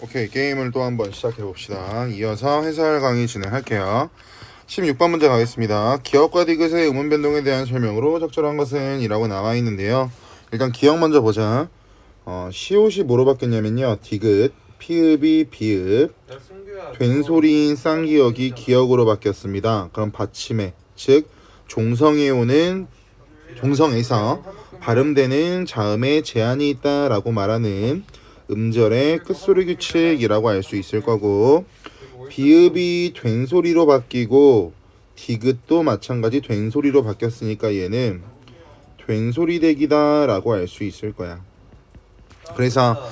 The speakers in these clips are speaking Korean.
오케이, 게임을 또 한번 시작해 봅시다. 이어서 해설 강의 진행할게요. 16번 문제 가겠습니다. 기억과 디귿의 음운 변동에 대한 설명으로 적절한 것은 이라고 나와 있는데요. 일단 기억 먼저 보자. 시옷이 뭐로 바뀌었냐면요, 디귿, 피읍이 비읍, 된소리인 쌍기역이 기역으로 바뀌었습니다. 그럼 받침에, 즉 종성에 오는 종성에서 발음되는 자음에 제한이 있다라고 말하는 음절의 끝소리 규칙이라고 알 수 있을 거고, 비읍이 된소리로 바뀌고 디귿도 마찬가지 된소리로 바뀌었으니까 얘는 된소리대기다 라고 알 수 있을 거야. 그래서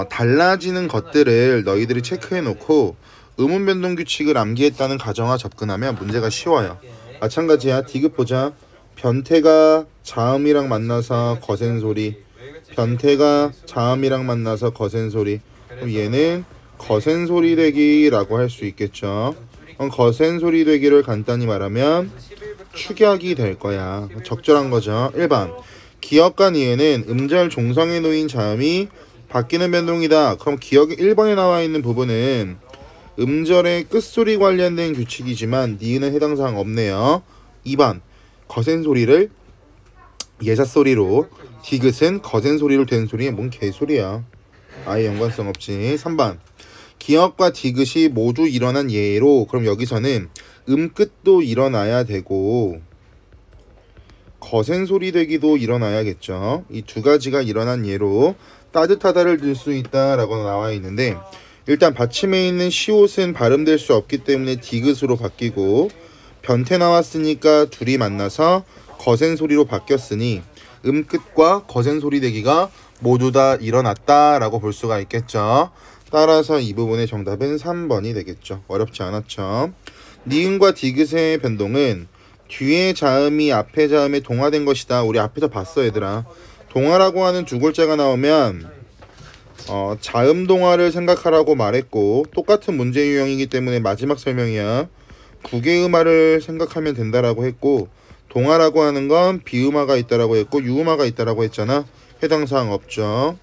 달라지는 것들을 너희들이 체크해 놓고 음운 변동 규칙을 암기했다는 가정하 접근하면 문제가 쉬워요. 마찬가지야. 디귿 보자. 변태가 자음이랑 만나서 거센 소리, 변태가 자음이랑 만나서 거센 소리. 그럼 얘는 거센 소리 되기라고 할 수 있겠죠. 거센 소리 되기를 간단히 말하면 축약이 될 거야. 적절한 거죠. 1번. 기역과 니은은 음절 종성에 놓인 자음이 바뀌는 변동이다. 그럼 기역의 1번에 나와 있는 부분은 음절의 끝소리 관련된 규칙이지만 니은은 해당 사항 없네요. 2번. 거센 소리를 예사소리로, 디귿은 거센 소리로 된 소리에 뭔 개소리야. 아예 연관성 없지. 3번. 기역과 디귿이 모두 일어난 예로, 그럼 여기서는 음끝도 일어나야 되고 거센 소리 되기도 일어나야겠죠. 이 두 가지가 일어난 예로 따뜻하다를 들 수 있다라고 나와 있는데, 일단 받침에 있는 시옷은 발음될 수 없기 때문에 디귿으로 바뀌고, 변태 나왔으니까 둘이 만나서 거센 소리로 바뀌었으니 음끝과 거센 소리 되기가 모두 다 일어났다라고 볼 수가 있겠죠. 따라서 이 부분의 정답은 3번이 되겠죠. 어렵지 않았죠. 니은과 디귿의 변동은 뒤에 자음이 앞에 자음에 동화된 것이다. 우리 앞에서 봤어 얘들아. 동화라고 하는 두 글자가 나오면 자음 동화를 생각하라고 말했고, 똑같은 문제 유형이기 때문에 마지막 설명이야. 국외음화를 생각하면 된다라고 했고, 동화라고 하는 건 비음화가 있다라고 했고 유음화가 있다라고 했잖아. 해당 사항 없죠.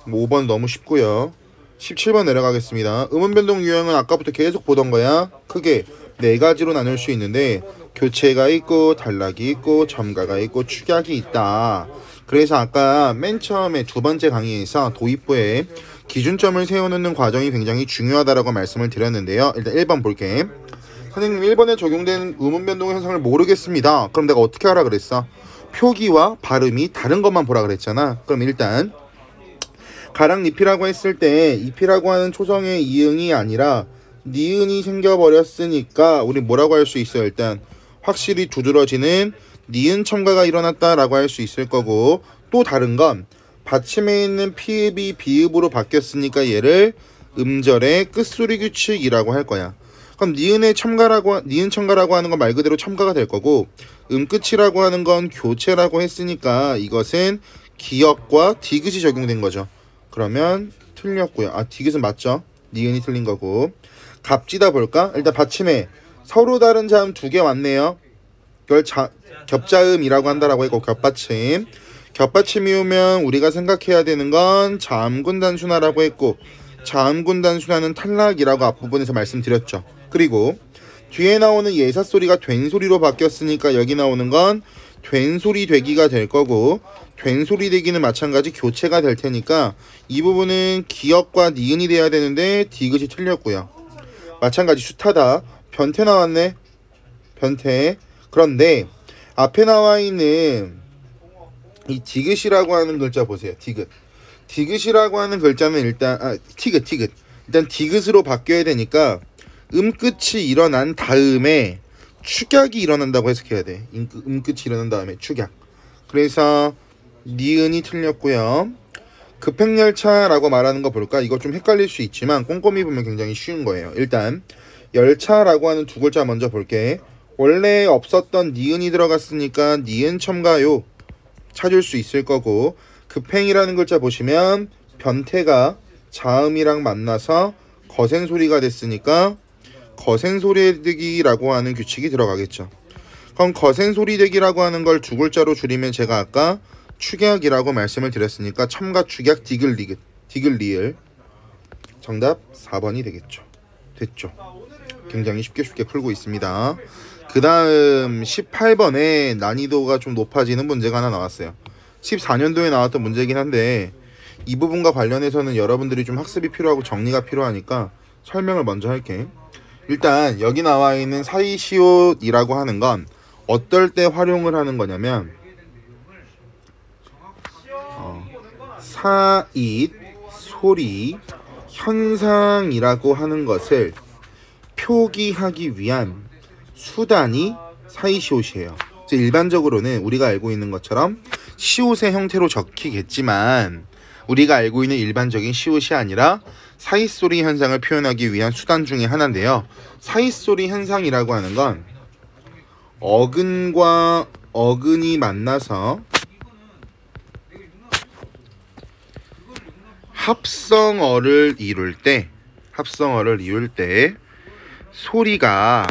5번 너무 쉽고요. 17번 내려가겠습니다. 음운 변동 유형은 아까부터 계속 보던 거야. 크게 네 가지로 나눌 수 있는데, 교체가 있고 단락이 있고 점가가 있고 축약이 있다. 그래서 아까 맨 처음에 두 번째 강의에서 도입부에 기준점을 세워놓는 과정이 굉장히 중요하다라고 말씀을 드렸는데요. 일단 1번 볼게. 선생님, 1번에 적용된 음운 변동 현상을 모르겠습니다. 그럼 내가 어떻게 하라 그랬어? 표기와 발음이 다른 것만 보라 그랬잖아. 그럼 일단 가랑잎이라고 했을 때 잎이라고 하는 초성의 이응이 아니라 니은이 생겨버렸으니까 우리 뭐라고 할 수 있어요? 일단 확실히 두드러지는 니은 첨가가 일어났다라고 할 수 있을 거고, 또 다른 건 받침에 있는 피읍이 비읍으로 바뀌었으니까 얘를 음절의 끝소리 규칙이라고 할 거야. 그럼 니은 첨가라고 하는 건 말 그대로 첨가가 될 거고, 음끝이라고 하는 건 교체라고 했으니까 이것은 기역과 디귿이 적용된 거죠. 그러면 틀렸고요. 디귿은 맞죠? 니은이 틀린 거고. 갑지다 볼까? 일단 받침에 서로 다른 자음 두 개 왔네요. 이걸 겹자음이라고 한다라고 했고, 겹받침. 겹받침이 오면 우리가 생각해야 되는 건 자음군 단순화라고 했고, 자음군 단순화는 탈락이라고 앞부분에서 말씀드렸죠. 그리고 뒤에 나오는 예사소리가 된소리로 바뀌었으니까 여기 나오는 건 된소리 되기가 될 거고, 된소리 되기는 마찬가지 교체가 될 테니까 이 부분은 기역과 니은이 돼야 되는데 디귿이 틀렸고요. 마찬가지 숱하다. 변태 나왔네. 변태. 그런데 앞에 나와 있는 이 디귿이라고 하는 글자 보세요. 디귿. 디귿이라고 하는 글자는 일단 티귿. 일단 디귿으로 바뀌어야 되니까 음끝이 일어난 다음에 축약이 일어난다고 해석해야 돼. 음끝이 일어난 다음에 축약. 그래서 니은이 틀렸고요. 급행열차라고 말하는 거 볼까? 이거 좀 헷갈릴 수 있지만 꼼꼼히 보면 굉장히 쉬운 거예요. 일단 열차라고 하는 두 글자 먼저 볼게. 원래 없었던 니은이 들어갔으니까 니은 첨가요 찾을 수 있을 거고, 급행이라는 글자 보시면 변태가 자음이랑 만나서 거센 소리가 됐으니까 거센 소리 되기라고 하는 규칙이 들어가겠죠. 그럼 거센 소리 되기라고 하는 걸 두 글자로 줄이면 제가 아까 축약이라고 말씀을 드렸으니까 첨가 축약 디귿 리을 정답 4번이 되겠죠. 됐죠. 굉장히 쉽게 풀고 있습니다. 그 다음 18번에 난이도가 좀 높아지는 문제가 하나 나왔어요. 14년도에 나왔던 문제이긴 한데 이 부분과 관련해서는 여러분들이 좀 학습이 필요하고 정리가 필요하니까 설명을 먼저 할게. 일단 여기 나와 있는 사이시옷이라고 하는 건 어떨 때 활용을 하는 거냐면 사잇, 소리, 현상이라고 하는 것을 표기하기 위한 수단이 사이시옷이에요. 일반적으로는 우리가 알고 있는 것처럼 시옷의 형태로 적히겠지만 우리가 알고 있는 일반적인 시옷이 아니라 사이소리 현상을 표현하기 위한 수단 중에 하나인데요. 사이소리 현상이라고 하는 건 어근과 어근이 만나서 합성어를 이룰 때 소리가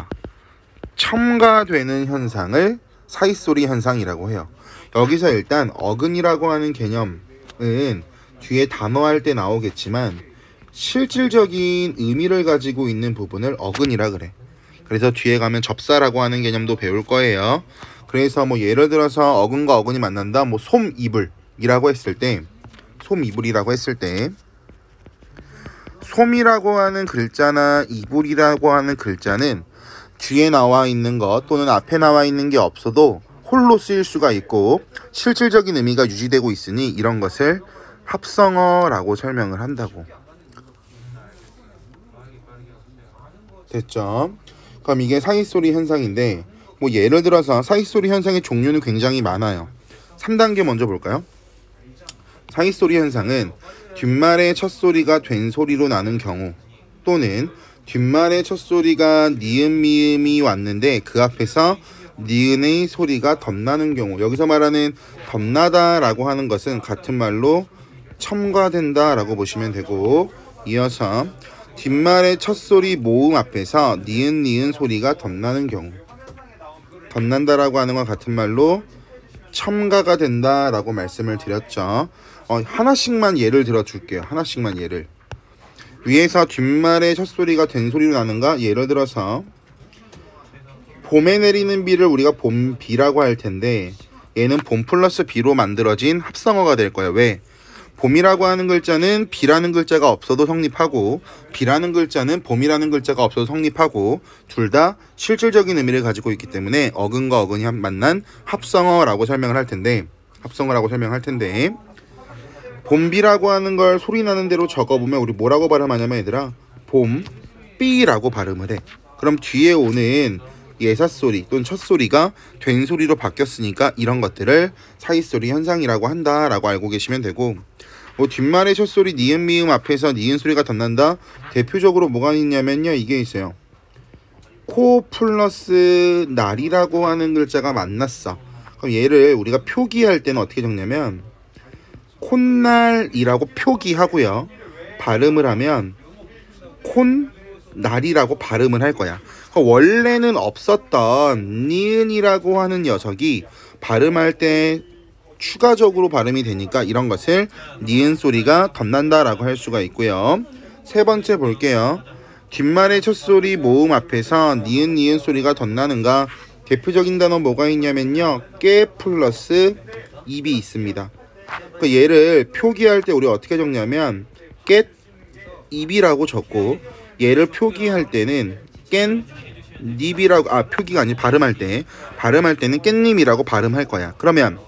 첨가되는 현상을 사이소리 현상이라고 해요. 여기서 일단 어근이라고 하는 개념은 뒤에 단어할 때 나오겠지만 실질적인 의미를 가지고 있는 부분을 어근이라 그래. 그래서 뒤에 가면 접사라고 하는 개념도 배울 거예요. 그래서 뭐 예를 들어서 어근과 어근이 만난다, 뭐 솜이불이라고 했을 때, 솜이라고 하는 글자나 이불이라고 하는 글자는 뒤에 나와 있는 것 또는 앞에 나와 있는 게 없어도 홀로 쓰일 수가 있고 실질적인 의미가 유지되고 있으니 이런 것을 합성어라고 설명을 한다고. 됐죠? 그럼 이게 사이소리 현상인데 뭐 예를 들어서 사이소리 현상의 종류는 굉장히 많아요. 3단계 먼저 볼까요? 사이소리 현상은 뒷말의 첫 소리가 된 소리로 나는 경우 또는 뒷말의 첫 소리가 니은 미음이 왔는데 그 앞에서 니은의 소리가 덧나는 경우, 여기서 말하는 덧나다 라고 하는 것은 같은 말로 첨가된다 라고 보시면 되고, 이어서 뒷말의 첫 소리 모음 앞에서 니은 소리가 덧나는 경우, 덧난다 라고 하는 건 같은 말로 첨가가 된다 라고 말씀을 드렸죠. 하나씩만 예를 들어 줄게요. 하나씩만 예를. 위에서 뒷말의 첫 소리가 된 소리로 나는가? 예를 들어서 봄에 내리는 비를 우리가 봄비라고 할 텐데 얘는 봄 플러스 비로 만들어진 합성어가 될 거예요. 왜? 봄이라고 하는 글자는 비라는 글자가 없어도 성립하고 비라는 글자는 봄이라는 글자가 없어도 성립하고 둘 다 실질적인 의미를 가지고 있기 때문에 어근과 어근이 만난 합성어라고 설명을 할 텐데 봄비라고 하는 걸 소리 나는 대로 적어보면 우리 뭐라고 발음하냐면 얘들아 봄비라고 발음을 해. 그럼 뒤에 오는 예사소리 또는 첫소리가 된 소리로 바뀌었으니까 이런 것들을 사이소리 현상이라고 한다라고 알고 계시면 되고, 뒷말의 첫소리 니은 미음 앞에서 니은 소리가 덧난다. 대표적으로 뭐가 있냐면요, 이게 있어요. 코 플러스 날이라고 하는 글자가 만났어. 그럼 얘를 우리가 표기할 때는 어떻게 적냐면 콧날이라고 표기하고요, 발음을 하면 콧날이라고 발음을 할 거야. 원래는 없었던 니은이라고 하는 녀석이 발음할 때 추가적으로 발음이 되니까 이런 것을 니은 소리가 덧난다 라고 할 수가 있고요. 세 번째 볼게요. 뒷말의 첫 소리 모음 앞에서 니은 소리가 덧나는가? 대표적인 단어 뭐가 있냐면요, 깨 플러스 입이 있습니다. 얘를 표기할 때 우리 어떻게 적냐면 깻 입이라고 적고, 얘를 표기할 때는 깬 닙이라고, 표기가 아니라 발음할 때는 깻잎이라고 발음할 거야. 그러면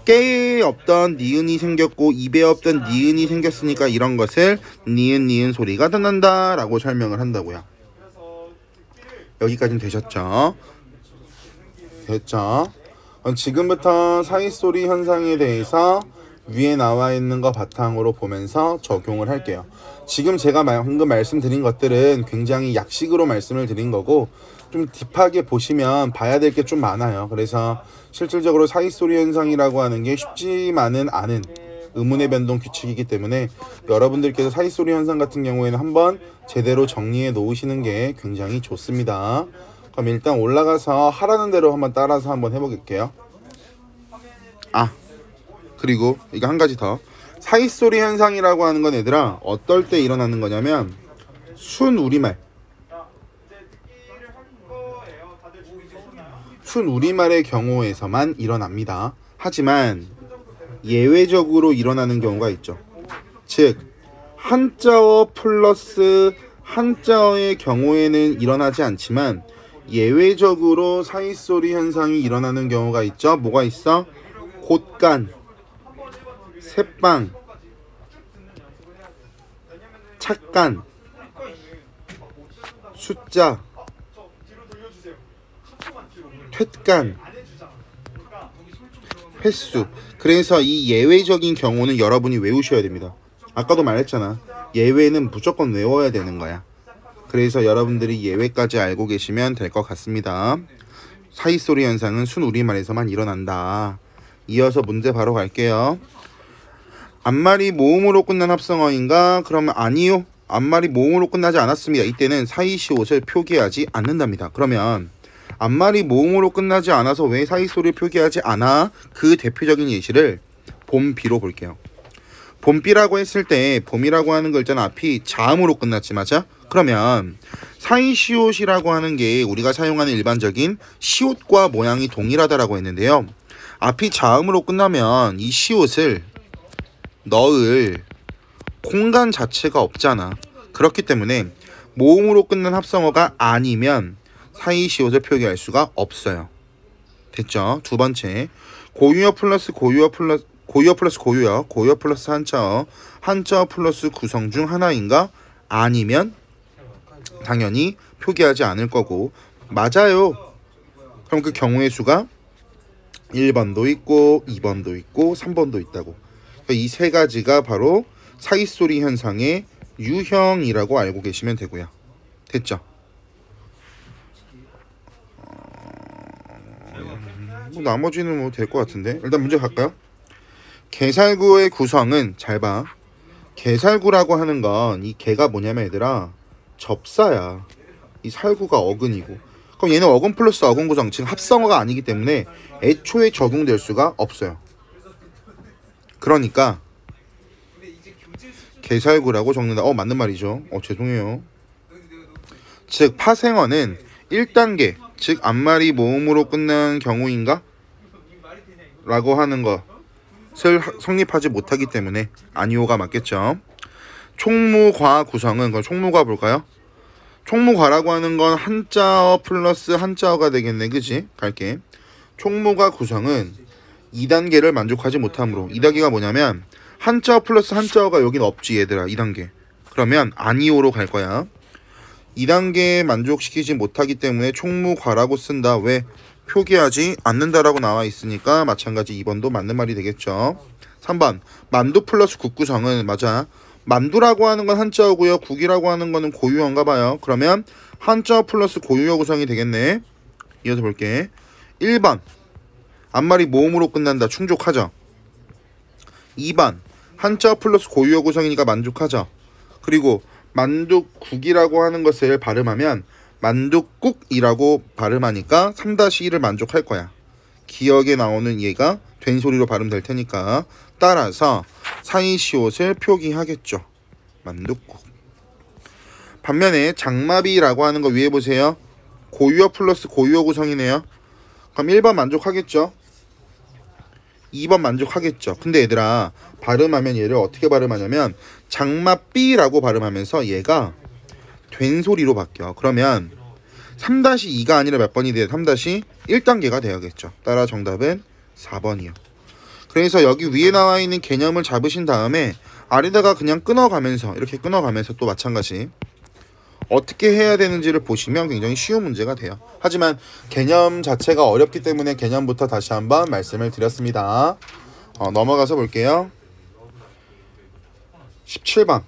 깨에 없던 니은이 생겼고 입에 없던 니은이 생겼으니까 이런 것을 니은 소리가 덧난다 라고 설명을 한다고요. 여기까지는 되셨죠? 됐죠? 지금부터 사이소리 현상에 대해서 위에 나와 있는 거 바탕으로 보면서 적용을 할게요. 지금 제가 방금 말씀드린 것들은 굉장히 약식으로 말씀을 드린 거고 좀 딥하게 보시면 봐야 될 게 좀 많아요. 그래서 실질적으로 사이소리 현상이라고 하는 게 쉽지만은 않은 의문의 변동 규칙이기 때문에 여러분들께서 사이소리 현상 같은 경우에는 한번 제대로 정리해 놓으시는 게 굉장히 좋습니다. 그럼 일단 올라가서 하라는 대로 한번 따라서 한번 해보겠게요. 그리고 이거 한 가지 더. 사이소리 현상이라고 하는 건 얘들아 어떨 때 일어나는 거냐면 순우리말의 경우에서만 일어납니다. 하지만 예외적으로 일어나는 경우가 있죠. 즉 한자어 플러스 한자어의 경우에는 일어나지 않지만 예외적으로 사이소리 현상이 일어나는 경우가 있죠. 뭐가 있어? 곳간, 새빵, 착간, 숫자, 텟간, 횟수. 그래서 이 예외적인 경우는 여러분이 외우셔야 됩니다. 아까도 말했잖아. 예외는 무조건 외워야 되는 거야. 그래서 여러분들이 예외까지 알고 계시면 될 것 같습니다. 사이소리 현상은 순우리말에서만 일어난다. 이어서 문제 바로 갈게요. 앞말이 모음으로 끝난 합성어인가? 그러면 아니요. 앞말이 모음으로 끝나지 않았습니다. 이때는 사이시옷을 표기하지 않는답니다. 그러면 앞말이 모음으로 끝나지 않아서 왜 사이소리를 표기하지 않아? 그 대표적인 예시를 봄비로 볼게요. 봄비라고 했을 때 봄이라고 하는 글자는 앞이 자음으로 끝났지, 맞아? 그러면 사이시옷이라고 하는 게 우리가 사용하는 일반적인 시옷과 모양이 동일하다라고 했는데요. 앞이 자음으로 끝나면 이 시옷을 넣을 공간 자체가 없잖아. 그렇기 때문에 모음으로 끝난 합성어가 아니면 사이시옷을 표기할 수가 없어요. 됐죠? 두 번째, 고유어 플러스 고유어 플러스 고유어 플러스 한자어, 한자어 플러스 구성 중 하나인가? 아니면 당연히 표기하지 않을 거고. 맞아요. 그럼 그 경우의 수가 1번도 있고 2번도 있고 3번도 있다고. 이 세 가지가 바로 사이소리 현상의 유형이라고 알고 계시면 되고요. 됐죠? 뭐 나머지는 뭐 될 것 같은데. 일단 문제 갈까요? 개살구의 구성은, 잘 봐. 개살구라고 하는 건 이 개가 뭐냐면 얘들아 접사야. 이 살구가 어근이고. 그럼 얘는 어근 플러스 어근 구성, 즉 합성어가 아니기 때문에 애초에 적용될 수가 없어요. 그러니까 개살구라고 적는다. 맞는 말이죠. 죄송해요. 즉 파생어는 1단계, 즉 앞말이 모음으로 끝난 경우인가? 라고 하는 것을 성립하지 못하기 때문에 아니오가 맞겠죠. 총무과 구성은, 그럼 총무과 볼까요? 총무과라고 하는 건 한자어 플러스 한자어가 되겠네. 그지? 갈게. 총무과 구성은 2단계를 만족하지 못하므로, 2단계가 뭐냐면 한자어 플러스 한자어가 여긴 없지 얘들아. 2단계. 그러면 아니오로 갈 거야. 2단계에 만족시키지 못하기 때문에 총무과라고 쓴다. 왜? 표기하지 않는다라고 나와 있으니까 마찬가지 2번도 맞는 말이 되겠죠. 3번, 만두 플러스 국 구성은, 맞아. 만두라고 하는 건 한자어고요. 국이라고 하는 거는 고유어인가 봐요. 그러면 한자어 플러스 고유어 구성이 되겠네. 이어서 볼게. 1번, 앞말이 모음으로 끝난다. 충족하죠. 2번, 한자어 플러스 고유어 구성이니까 만족하죠. 그리고 만두국이라고 하는 것을 발음하면 만두국이라고 발음하니까 3-1을 만족할 거야. 기억에 나오는 얘가 된소리로 발음될 테니까 따라서 사이시옷을 표기하겠죠. 만두국. 반면에 장마비라고 하는 거 위에 보세요. 고유어 플러스 고유어 구성이네요. 그럼 1번 만족하겠죠. 2번 만족하겠죠. 근데 얘들아 발음하면 얘를 어떻게 발음하냐면 장마비라고 발음하면서 얘가 된소리로 바뀌어. 그러면 3-2가 아니라 몇 번이 돼요? 3-1단계가 되어야겠죠. 따라 정답은 4번이요. 그래서 여기 위에 나와 있는 개념을 잡으신 다음에 아래다가 그냥 끊어가면서, 이렇게 끊어가면서 또 마찬가지 어떻게 해야 되는지를 보시면 굉장히 쉬운 문제가 돼요. 하지만 개념 자체가 어렵기 때문에 개념부터 다시 한번 말씀을 드렸습니다. 넘어가서 볼게요. 17번.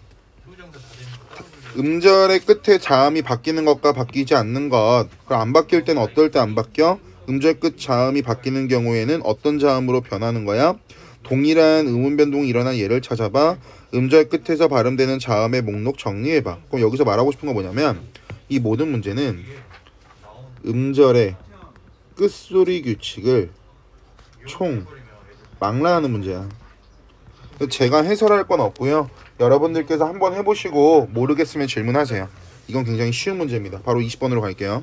음절의 끝에 자음이 바뀌는 것과 바뀌지 않는 것. 그럼 안 바뀔 때는 어떨 때 안 바뀌어? 음절 끝 자음이 바뀌는 경우에는 어떤 자음으로 변하는 거야? 동일한 음운 변동이 일어난 예를 찾아봐. 음절 끝에서 발음되는 자음의 목록 정리해봐. 그럼 여기서 말하고 싶은 건 뭐냐면 이 모든 문제는 음절의 끝소리 규칙을 총 망라하는 문제야. 제가 해설할 건 없고요. 여러분들께서 한번 해보시고 모르겠으면 질문하세요. 이건 굉장히 쉬운 문제입니다. 바로 20번으로 갈게요.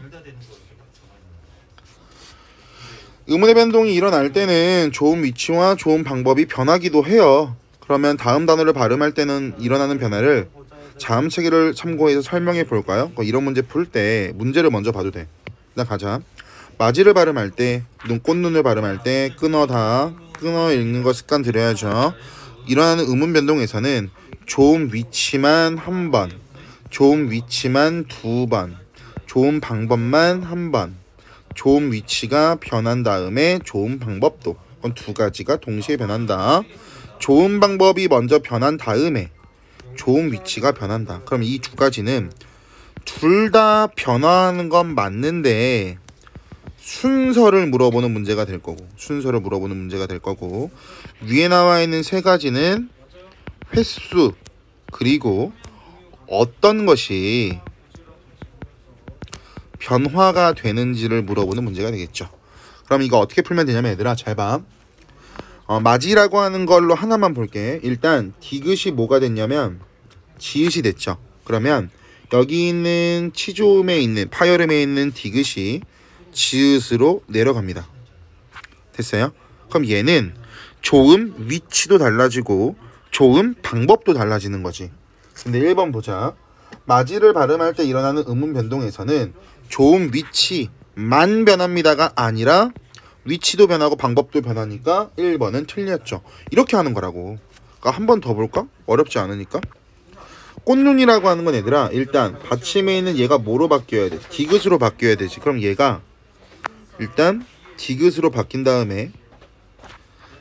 의문의 변동이 일어날 때는 좋은 위치와 좋은 방법이 변하기도 해요. 그러면 다음 단어를 발음할 때는 일어나는 변화를 자음 체계를 참고해서 설명해 볼까요? 이런 문제 풀 때 문제를 먼저 봐도 돼. 일단 가자. 맞이를 발음할 때, 꽃눈을 발음할 때 끊어다, 끊어 읽는 거 습관 들여야죠. 일어나는 의문 변동에서는 좋은 위치만 한 번, 좋은 위치만 두 번, 좋은 방법만 한 번, 좋은 위치가 변한 다음에 좋은 방법도, 그건 두 가지가 동시에 변한다. 좋은 방법이 먼저 변한 다음에 좋은 위치가 변한다. 그럼 이 두 가지는 둘 다 변화하는 건 맞는데 순서를 물어보는 문제가 될 거고, 순서를 물어보는 문제가 될 거고, 위에 나와 있는 세 가지는 횟수 그리고 어떤 것이 변화가 되는지를 물어보는 문제가 되겠죠. 그럼 이거 어떻게 풀면 되냐면 얘들아 잘 봐. 맞이라고 하는 걸로 하나만 볼게. 일단 디귿이 뭐가 됐냐면 지읒이 됐죠. 그러면 여기 있는 치조음에 있는 파열음에 있는 디귿이 지읒으로 내려갑니다. 됐어요? 그럼 얘는 조음 위치도 달라지고 조음 방법도 달라지는 거지. 근데 1번 보자. 맞이를 발음할 때 일어나는 음운 변동에서는 조음 위치만 변합니다가 아니라 위치도 변하고 방법도 변하니까 1번은 틀렸죠. 이렇게 하는 거라고. 그러니까 한 번 더 볼까? 어렵지 않으니까. 꽃눈이라고 하는 건 얘들아 일단 받침에 있는 얘가 뭐로 바뀌어야 돼? 디귿으로 바뀌어야 되지. 그럼 얘가 일단 디귿으로 바뀐 다음에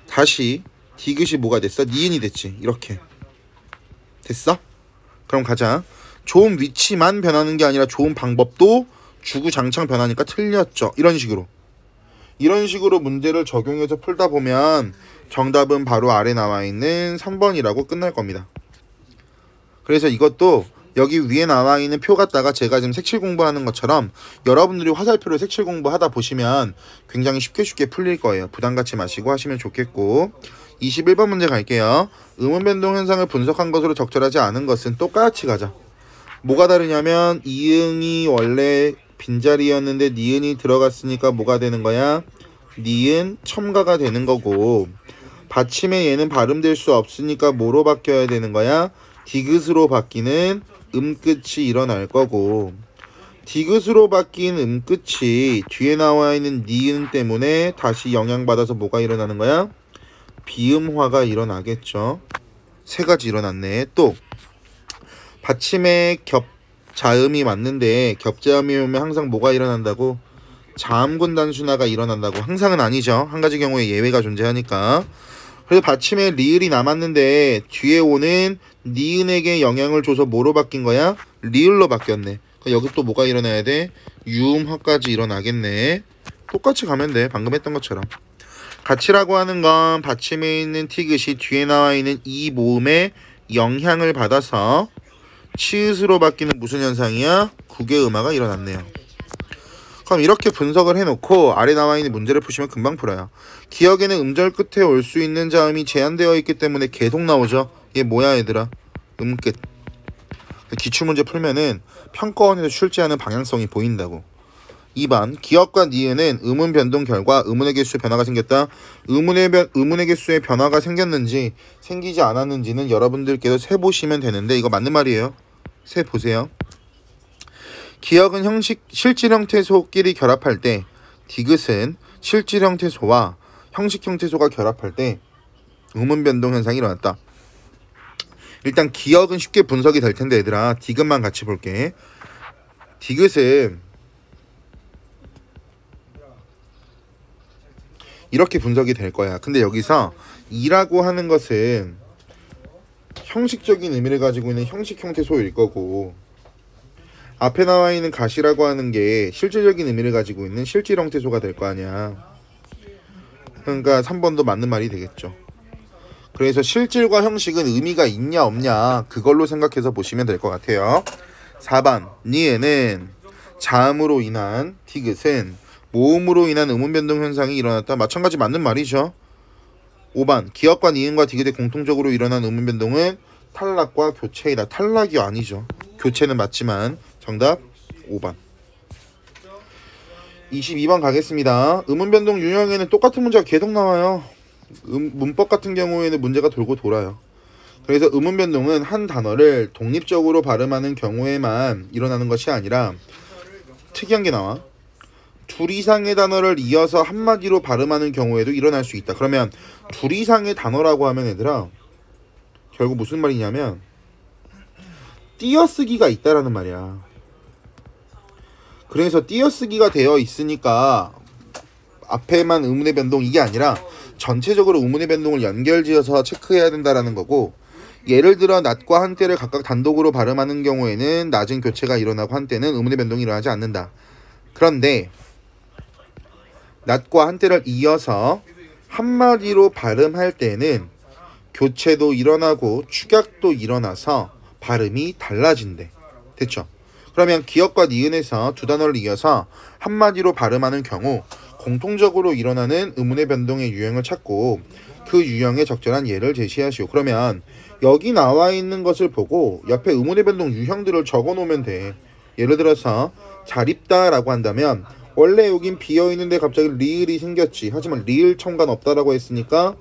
다시 디귿이 뭐가 됐어? 니은이 됐지. 이렇게 됐어? 그럼 가자. 좋은 위치만 변하는 게 아니라 좋은 방법도 주구장창 변하니까 틀렸죠. 이런 식으로 문제를 적용해서 풀다 보면 정답은 바로 아래 나와 있는 3번이라고 끝날 겁니다. 그래서 이것도 여기 위에 나와 있는 표 갖다가 제가 지금 색칠 공부하는 것처럼 여러분들이 화살표로 색칠 공부하다 보시면 굉장히 쉽게 풀릴 거예요. 부담 갖지 마시고 하시면 좋겠고, 21번 문제 갈게요. 음운 변동 현상을 분석한 것으로 적절하지 않은 것은 똑같이 가자. 뭐가 다르냐면 이응이 원래 빈자리였는데 니은이 들어갔으니까 뭐가 되는 거야? 니은 첨가가 되는 거고, 받침에 얘는 발음될 수 없으니까 뭐로 바뀌어야 되는 거야? 디귿으로 바뀌는 음끝이 일어날 거고, 디귿으로 바뀐 음끝이 뒤에 나와 있는 니은 때문에 다시 영향받아서 뭐가 일어나는 거야? 비음화가 일어나겠죠. 세 가지 일어났네. 또 받침에 겹자음이 맞는데 겹자음이 오면 항상 뭐가 일어난다고? 자음군 단순화가 일어난다고. 항상은 아니죠. 한 가지 경우에 예외가 존재하니까. 그래서 받침에 리을이 남았는데 뒤에 오는 니은에게 영향을 줘서 뭐로 바뀐 거야? 리을로 바뀌었네. 여기 또 뭐가 일어나야 돼? 유음화까지 일어나겠네. 똑같이 가면 돼. 방금 했던 것처럼. 가치라고 하는 건 받침에 있는 티귿이 뒤에 나와 있는 이 모음에 영향을 받아서 치읓으로 바뀌는 무슨 현상이야? 국외음화가 일어났네요. 그럼 이렇게 분석을 해놓고 아래 나와 있는 문제를 푸시면 금방 풀어요. 기억에는 음절 끝에 올 수 있는 자음이 제한되어 있기 때문에 계속 나오죠. 이게 뭐야 얘들아? 음끝. 기출문제 풀면은 평가원에서 출제하는 방향성이 보인다고. 2번 기억과 니은은 음운 변동 결과 음운의 개수에 변화가 생겼다. 음운의 개수에 변화가 생겼는지 생기지 않았는지는 여러분들께서 세보시면 되는데 이거 맞는 말이에요. 세보세요. 기억은 실질 형태소끼리 결합할 때, 디귿은 실질 형태소와 형식 형태소가 결합할 때 음운 변동 현상이 일어났다. 일단 기억은 쉽게 분석이 될 텐데 얘들아 디귿만 같이 볼게. 디귿은 이렇게 분석이 될 거야. 근데 여기서 이라고 하는 것은 형식적인 의미를 가지고 있는 형식 형태소일 거고, 앞에 나와 있는 가시라고 하는 게 실질적인 의미를 가지고 있는 실질 형태소가 될 거 아니야. 그러니까 3번도 맞는 말이 되겠죠. 그래서 실질과 형식은 의미가 있냐 없냐 그걸로 생각해서 보시면 될 것 같아요. 4번 니에는 자음으로 인한 디귿은 모음으로 인한 음운 변동 현상이 일어났다. 마찬가지 맞는 말이죠. 5번 기역과 니은과 디귿에 공통적으로 일어난 의문 변동은 탈락과 교체이다. 탈락이 아니죠. 교체는 맞지만 정답 5번. 22번 가겠습니다. 의문 변동 유형에는 똑같은 문제가 계속 나와요. 문법 같은 경우에는 문제가 돌고 돌아요. 그래서 의문 변동은 한 단어를 독립적으로 발음하는 경우에만 일어나는 것이 아니라 특이한 게 나와. 둘 이상의 단어를 이어서 한마디로 발음하는 경우에도 일어날 수 있다. 그러면 둘 이상의 단어라고 하면 얘들아 결국 무슨 말이냐면 띄어쓰기가 있다라는 말이야. 그래서 띄어쓰기가 되어 있으니까 앞에만 의문의 변동 이게 아니라 전체적으로 의문의 변동을 연결지어서 체크해야 된다라는 거고, 예를 들어 낫과 한때를 각각 단독으로 발음하는 경우에는 낫은 교체가 일어나고 한때는 의문의 변동이 일어나지 않는다. 그런데 낫과 한때를 이어서 한마디로 발음할 때는 교체도 일어나고 축약도 일어나서 발음이 달라진대. 됐죠? 그러면 기역과 니은에서 두 단어를 이어서 한마디로 발음하는 경우 공통적으로 일어나는 의문의 변동의 유형을 찾고 그 유형에 적절한 예를 제시하시오. 그러면 여기 나와 있는 것을 보고 옆에 의문의 변동 유형들을 적어 놓으면 돼. 예를 들어서 잘 입다 라고 한다면 원래 여긴 비어있는데 갑자기 리을이 생겼지. 하지만 리을 첨가는 없다라고 했으니까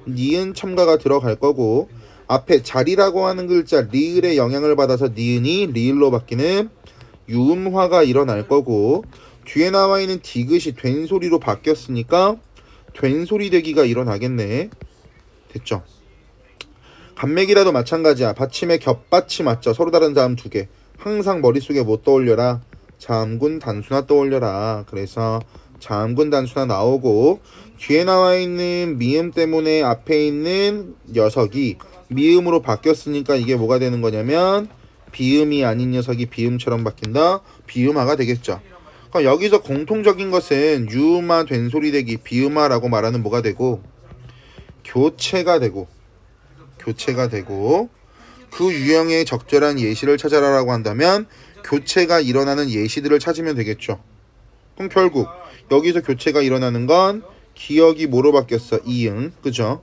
니은 첨가가 들어갈 거고, 앞에 잘이라고 하는 글자 리을의 영향을 받아서 니은이 리을로 바뀌는 유음화가 일어날 거고, 뒤에 나와 있는 디귿이 된 소리로 바뀌었으니까 된 소리 되기가 일어나겠네. 됐죠? 간맥이라도 마찬가지야. 받침에 겹받침 맞죠? 서로 다른 자음 두 개. 항상 머릿속에 뭐 떠올려라? 자음군 단수나 떠올려라. 그래서 자음군 단수나 나오고, 뒤에 나와 있는 미음 때문에 앞에 있는 녀석이 미음으로 바뀌었으니까 이게 뭐가 되는 거냐면 비음이 아닌 녀석이 비음처럼 바뀐다. 비음화가 되겠죠. 그럼 여기서 공통적인 것은 유음화 된 소리 되기 비음화라고 말하는 뭐가 되고 교체가 되고 그 유형의 적절한 예시를 찾아라라고 한다면 교체가 일어나는 예시들을 찾으면 되겠죠. 그럼 결국 여기서 교체가 일어나는 건 기역이 뭐로 바뀌었어? 이응. 그죠?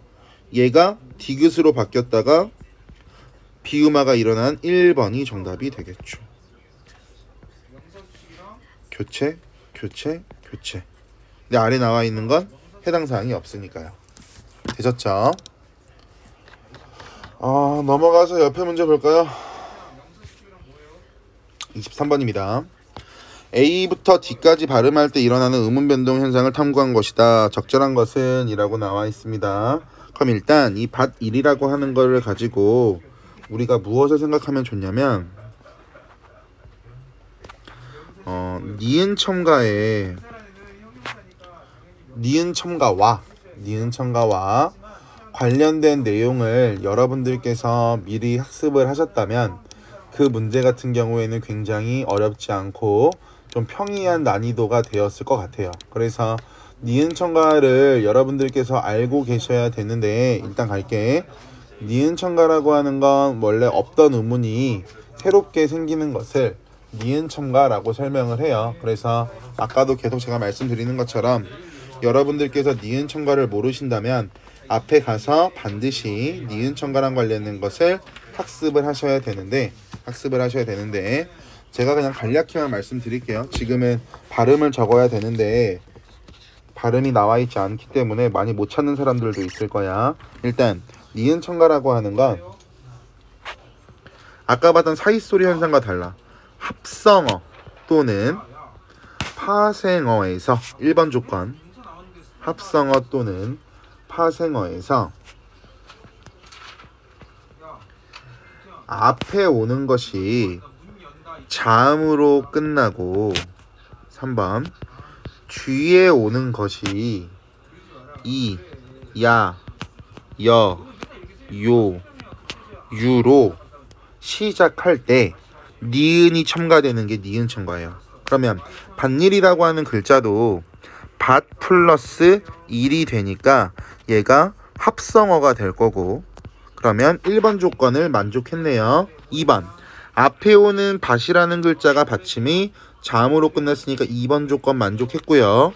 얘가 디귿으로 바뀌었다가 비음화가 일어난 1번이 정답이 되겠죠. 교체. 근데 아래 나와 있는 건 해당 사항이 없으니까요. 되셨죠? 넘어가서 옆에 문제 볼까요? 23번입니다. A부터 D까지 발음할 때 일어나는 의문 변동 현상을 탐구한 것이다. 적절한 것은 이라고 나와 있습니다. 그럼 일단 이 밭1이라고 하는 거를 가지고 우리가 무엇을 생각하면 좋냐면 니은 첨가와 관련된 내용을 여러분들께서 미리 학습을 하셨다면 그 문제 같은 경우에는 굉장히 어렵지 않고 좀 평이한 난이도가 되었을 것 같아요. 그래서 니은 첨가를 여러분들께서 알고 계셔야 되는데, 일단 갈게. 니은 첨가라고 하는 건 원래 없던 의문이 새롭게 생기는 것을 니은 첨가라고 설명을 해요. 그래서 아까도 계속 제가 말씀드리는 것처럼 여러분들께서 니은 첨가를 모르신다면 앞에 가서 반드시 니은 첨가랑 관련된 것을 학습을 하셔야 되는데 제가 그냥 간략히만 말씀드릴게요. 지금은 발음을 적어야 되는데 발음이 나와 있지 않기 때문에 많이 못 찾는 사람들도 있을 거야. 일단 니은 첨가라고 하는 건 아까 봤던 사이소리 현상과 달라. 합성어 또는 파생어에서 1번 조건, 합성어 또는 파생어에서 앞에 오는 것이 자음으로 끝나고, 3번 뒤에 오는 것이 이, 야, 여, 요, 유로 시작할 때 니은이 첨가되는 게 니은 첨가예요. 그러면 밭일이라고 하는 글자도 밭 플러스 일이 되니까 얘가 합성어가 될 거고, 그러면 1번 조건을 만족했네요. 2번 앞에 오는 밭이라는 글자가 받침이 자음으로 끝났으니까 2번 조건 만족했고요.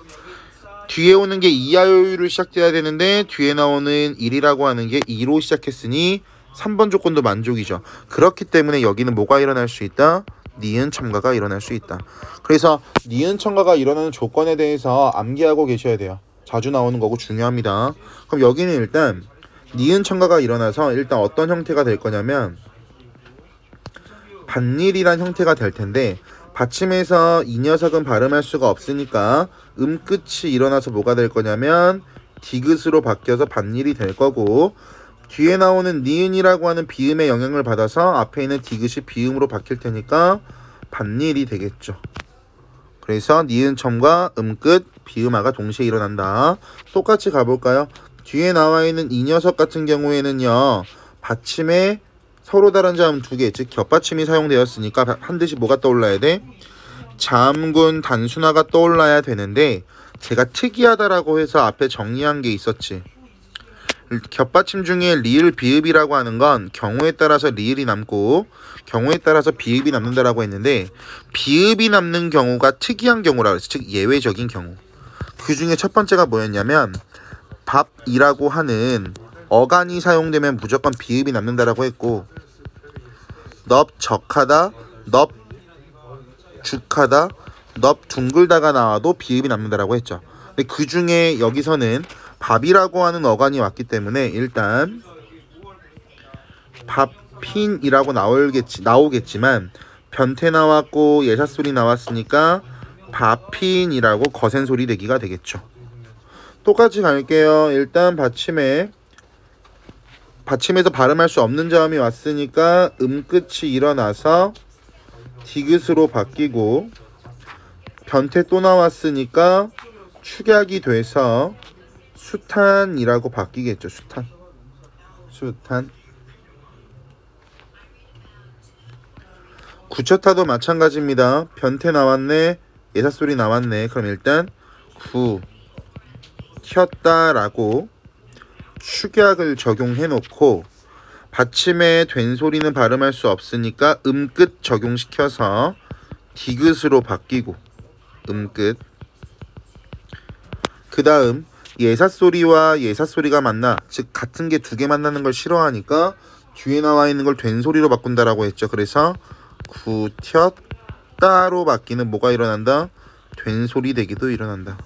뒤에 오는 게 이하요유로 시작돼야 되는데 뒤에 나오는 1이라고 하는 게 2로 시작했으니 3번 조건도 만족이죠. 그렇기 때문에 여기는 뭐가 일어날 수 있다? 니은 첨가가 일어날 수 있다. 그래서 니은 첨가가 일어나는 조건에 대해서 암기하고 계셔야 돼요. 자주 나오는 거고 중요합니다. 그럼 여기는 일단 니은 첨가가 일어나서 일단 어떤 형태가 될 거냐면 반일이란 형태가 될 텐데 받침에서 이 녀석은 발음할 수가 없으니까 끝이 일어나서 뭐가 될 거냐면 디귿으로 바뀌어서 반일이 될 거고 뒤에 나오는 니은이라고 하는 비음의 영향을 받아서 앞에 있는 디귿이 비음으로 바뀔 테니까 반일이 되겠죠. 그래서 니은 첨과 끝, 비음화가 동시에 일어난다. 똑같이 가볼까요? 뒤에 나와 있는 이 녀석 같은 경우에는요. 받침에 서로 다른 자음 두 개, 즉 겹받침이 사용되었으니까 반드시 뭐가 떠올라야 돼? 자음군 단순화가 떠올라야 되는데 제가 특이하다라고 해서 앞에 정리한 게 있었지. 겹받침 중에 리을 비읍이라고 하는 건 경우에 따라서 리을이 남고 경우에 따라서 비읍이 남는다라고 했는데 비읍이 남는 경우가 특이한 경우라 그랬어. 즉 예외적인 경우. 그 중에 첫 번째가 뭐였냐면 밥이라고 하는 어간이 사용되면 무조건 비읍이 남는다라고 했고 넙적하다, 넙죽하다, 넙둥글다가 나와도 비읍이 남는다라고 했죠. 근데 그 중에 여기서는 밥이라고 하는 어간이 왔기 때문에 일단 밥핀이라고 나오겠지만 변태 나왔고 예사소리 나왔으니까 밥핀이라고 거센소리 내기가 되겠죠. 똑같이 갈게요. 일단 받침에서 발음할 수 없는 자음이 왔으니까 끝이 일어나서 디귿으로 바뀌고 변태 또 나왔으니까 축약이 돼서 수탄이라고 바뀌겠죠. 수탄. 구처타도 마찬가지입니다. 변태 나왔네, 예사소리 나왔네. 그럼 일단 튀었다라고 축약을 적용해 놓고 받침에 된 소리는 발음할 수 없으니까 끝 적용시켜서 디귿으로 바뀌고 끝. 그 다음 예사소리와 예사소리가 만나, 즉 같은 게 두 개 만나는 걸 싫어하니까 뒤에 나와 있는 걸 된 소리로 바꾼다라고 했죠. 그래서 구튀었다로 바뀌는 뭐가 일어난다? 된 소리 되기도 일어난다.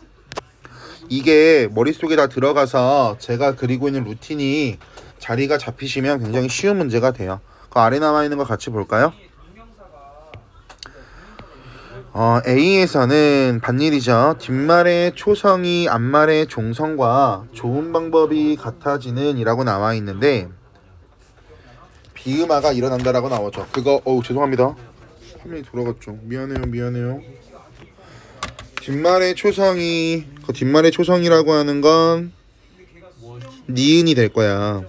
이게 머릿속에 다 들어가서 제가 그리고 있는 루틴이 자리가 잡히시면 굉장히 쉬운 문제가 돼요. 그 아래 나와 있는 거 같이 볼까요? A에서는 반일이죠. 뒷말의 초성이 앞말의 종성과 좋은 방법이 같아지는 이라고 나와 있는데 비음화가 일어난다라고 나오죠. 그거 죄송합니다. 화면이 돌아갔죠. 미안해요. 뒷말의 초성이라고 하는 건 니은이 될 거야.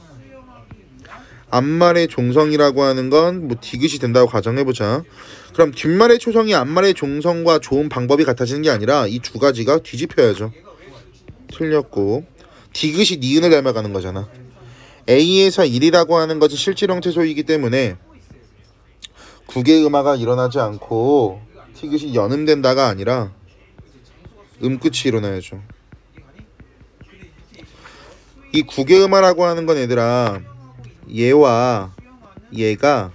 앞말의 종성이라고 하는 건 뭐 디귿이 된다고 가정해보자. 그럼 뒷말의 초성이 앞말의 종성과 좋은 방법이 같아지는 게 아니라 이 두 가지가 뒤집혀야죠. 틀렸고 디귿이 니은을 닮아가는 거잖아. A에서 1이라고 하는 것이 실질형태소이기 때문에 국의 음화가 일어나지 않고 디귿이 연음된다가 아니라 끝이 일어나야죠. 이 국의 음화라고 하는 건 얘들아 얘와 얘가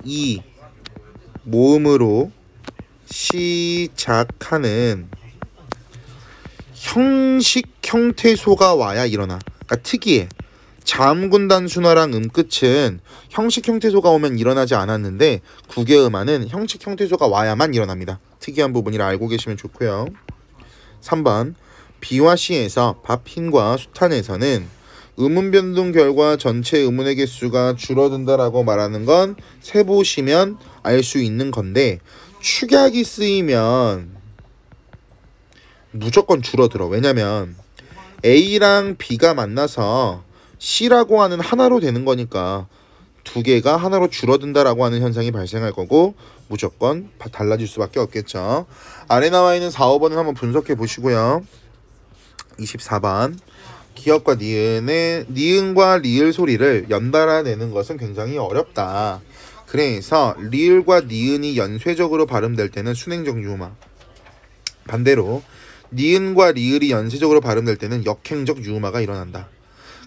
이 모음으로 시작하는 형식 형태소가 와야 일어나. 그러니까 특이해. 자음군 단순화랑 끝은 형식 형태소가 오면 일어나지 않았는데 국의 음화는 형식 형태소가 와야만 일어납니다. 특이한 부분이라 알고 계시면 좋고요. 3번 B와 C에서 밥흰과 수탄에서는 음운 변동 결과 전체 음운의 개수가 줄어든다라고 말하는 건 세보시면 알 수 있는 건데 축약이 쓰이면 무조건 줄어들어. 왜냐면 A랑 B가 만나서 C라고 하는 하나로 되는 거니까 두 개가 하나로 줄어든다라고 하는 현상이 발생할 거고 무조건 달라질 수밖에 없겠죠. 아래 나와 있는 4, 5번을 한번 분석해 보시고요. 24번 기역과 니은과 리을 소리를 연달아 내는 것은 굉장히 어렵다. 그래서 리을과 니은이 연쇄적으로 발음될 때는 순행정유음화, 반대로 니은과 리을이 연쇄적으로 발음될 때는 역행적 유음화가 일어난다.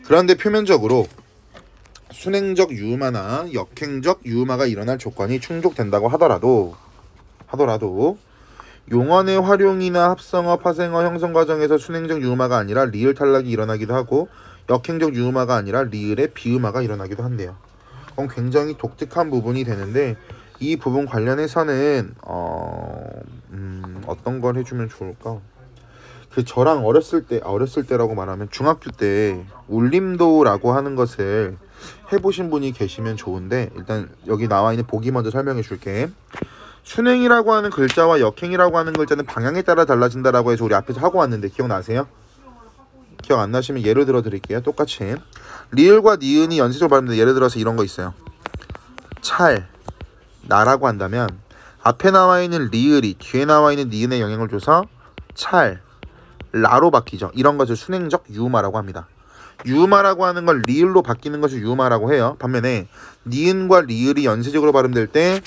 그런데 표면적으로 순행적 유음화나 역행적 유음화가 일어날 조건이 충족된다고 하더라도 용언의 활용이나 합성어, 파생어 형성 과정에서 순행적 유음화가 아니라 리을 탈락이 일어나기도 하고 역행적 유음화가 아니라 리을의 비음화가 일어나기도 한대요. 그럼 굉장히 독특한 부분이 되는데 이 부분 관련해서는 어떤 걸 해주면 좋을까? 그 저랑 어렸을 때라고 말하면 중학교 때 울림도라고 하는 것을 해보신 분이 계시면 좋은데, 일단 여기 나와 있는 보기 먼저 설명해 줄게. 순행이라고 하는 글자와 역행이라고 하는 글자는 방향에 따라 달라진다라고 해서 우리 앞에서 하고 왔는데 기억나세요? 기억 안 나시면 예를 들어 드릴게요. 똑같이 리을과 니은이 연쇄적으로 발음되는데 예를 들어서 이런 거 있어요. 찰, 나라고 한다면 앞에 나와 있는 리을이 뒤에 나와 있는 니은에 영향을 줘서 찰, 라로 바뀌죠. 이런 것을 순행적 유음화라고 합니다. 유음화라고 하는 걸 리을로 바뀌는 것을 유음화라고 해요. 반면에 니은과 리을이 연쇄적으로 발음될 때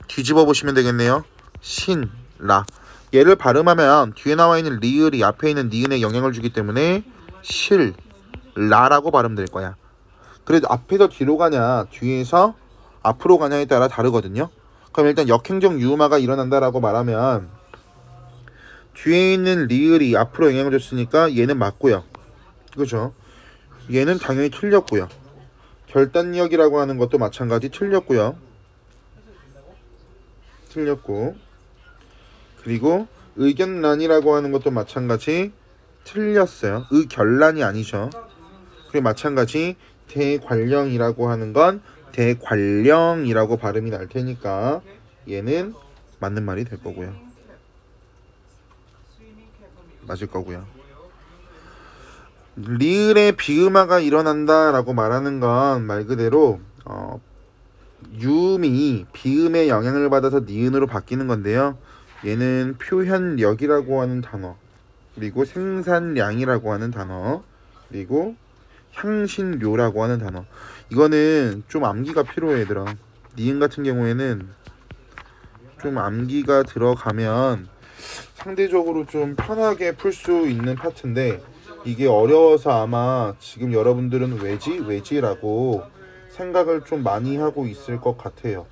뒤집어 보시면 되겠네요. 신, 라. 얘를 발음하면 뒤에 나와 있는 리을이 앞에 있는 니은에 영향을 주기 때문에 실, 라라고 발음될 거야. 그래도 앞에서 뒤로 가냐 뒤에서 앞으로 가냐에 따라 다르거든요. 그럼 일단 역행적 유음화가 일어난다라고 말하면 뒤에 있는 리을이 앞으로 영향을 줬으니까 얘는 맞고요. 그죠? 얘는 당연히 틀렸고요. 결단력이라고 하는 것도 마찬가지 틀렸고요. 그리고 의견란이라고 하는 것도 마찬가지 틀렸어요. 의결란이 아니죠. 그리고 마찬가지 대관령이라고 하는 건 대관령이라고 발음이 날 테니까 얘는 맞는 말이 될 거고요. 맞을 거고요. 리을의 비음화가 일어난다라고 말하는 건 말 그대로 유음이 비음의 영향을 받아서 니은으로 바뀌는 건데요. 얘는 표현력이라고 하는 단어, 그리고 생산량이라고 하는 단어, 그리고 향신료라고 하는 단어. 이거는 좀 암기가 필요해 얘들아. 니은 같은 경우에는 좀 암기가 들어가면 상대적으로 좀 편하게 풀 수 있는 파트인데 이게 어려워서 아마 지금 여러분들은 왜지라고 생각을 좀 많이 하고 있을 것 같아요.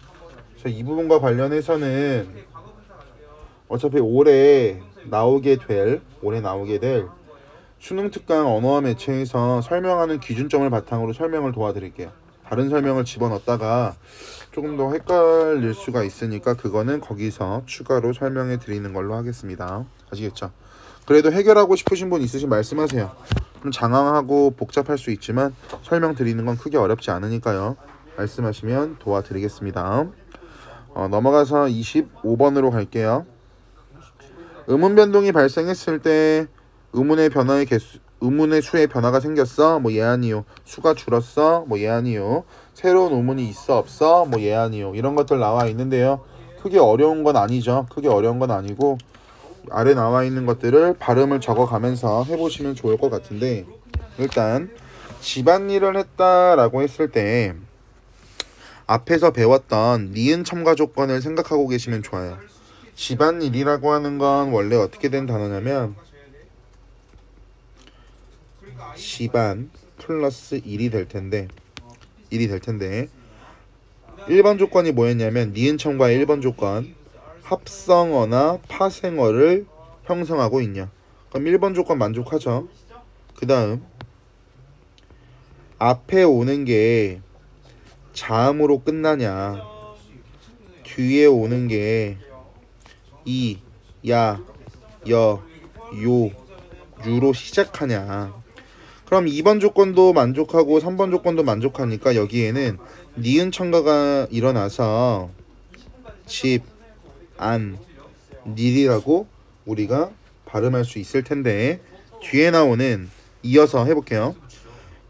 이 부분과 관련해서는 어차피 올해 나오게 될 수능 특강 언어와 매체에서 설명하는 기준점을 바탕으로 설명을 도와드릴게요. 다른 설명을 집어넣었다가 조금 더 헷갈릴 수가 있으니까 그거는 거기서 추가로 설명해 드리는 걸로 하겠습니다. 아시겠죠? 그래도 해결하고 싶으신 분 있으시면 말씀하세요. 좀 장황하고 복잡할 수 있지만 설명드리는 건 크게 어렵지 않으니까요. 말씀하시면 도와드리겠습니다. 넘어가서 25번으로 갈게요. 음운 변동이 발생했을 때 음운의 수의 변화가 생겼어? 뭐 예 아니요. 수가 줄었어? 뭐 예 아니요. 새로운 음운이 있어 없어? 뭐 예 아니요. 이런 것들 나와 있는데요. 크게 어려운 건 아니죠. 크게 어려운 건 아니고 아래 나와 있는 것들을 발음을 적어가면서 해보시면 좋을 것 같은데, 일단 집안일을 했다라고 했을 때 앞에서 배웠던 니은 첨가 조건을 생각하고 계시면 좋아요. 집안일이라고 하는 건 원래 어떻게 된 단어냐면 집안 플러스 일이 될 텐데 1번 조건이 뭐였냐면 니은 첨가의 1번 조건 합성어나 파생어를 형성하고 있냐. 그럼 1번 조건 만족하죠. 그 다음 앞에 오는 게 자음으로 끝나냐, 뒤에 오는 게 이, 야, 여, 요, 유로 시작하냐. 그럼 2번 조건도 만족하고 3번 조건도 만족하니까 여기에는 니은 첨가가 일어나서 집, 안, 닐이라고 우리가 발음할 수 있을 텐데, 뒤에 나오는 이어서 해볼게요.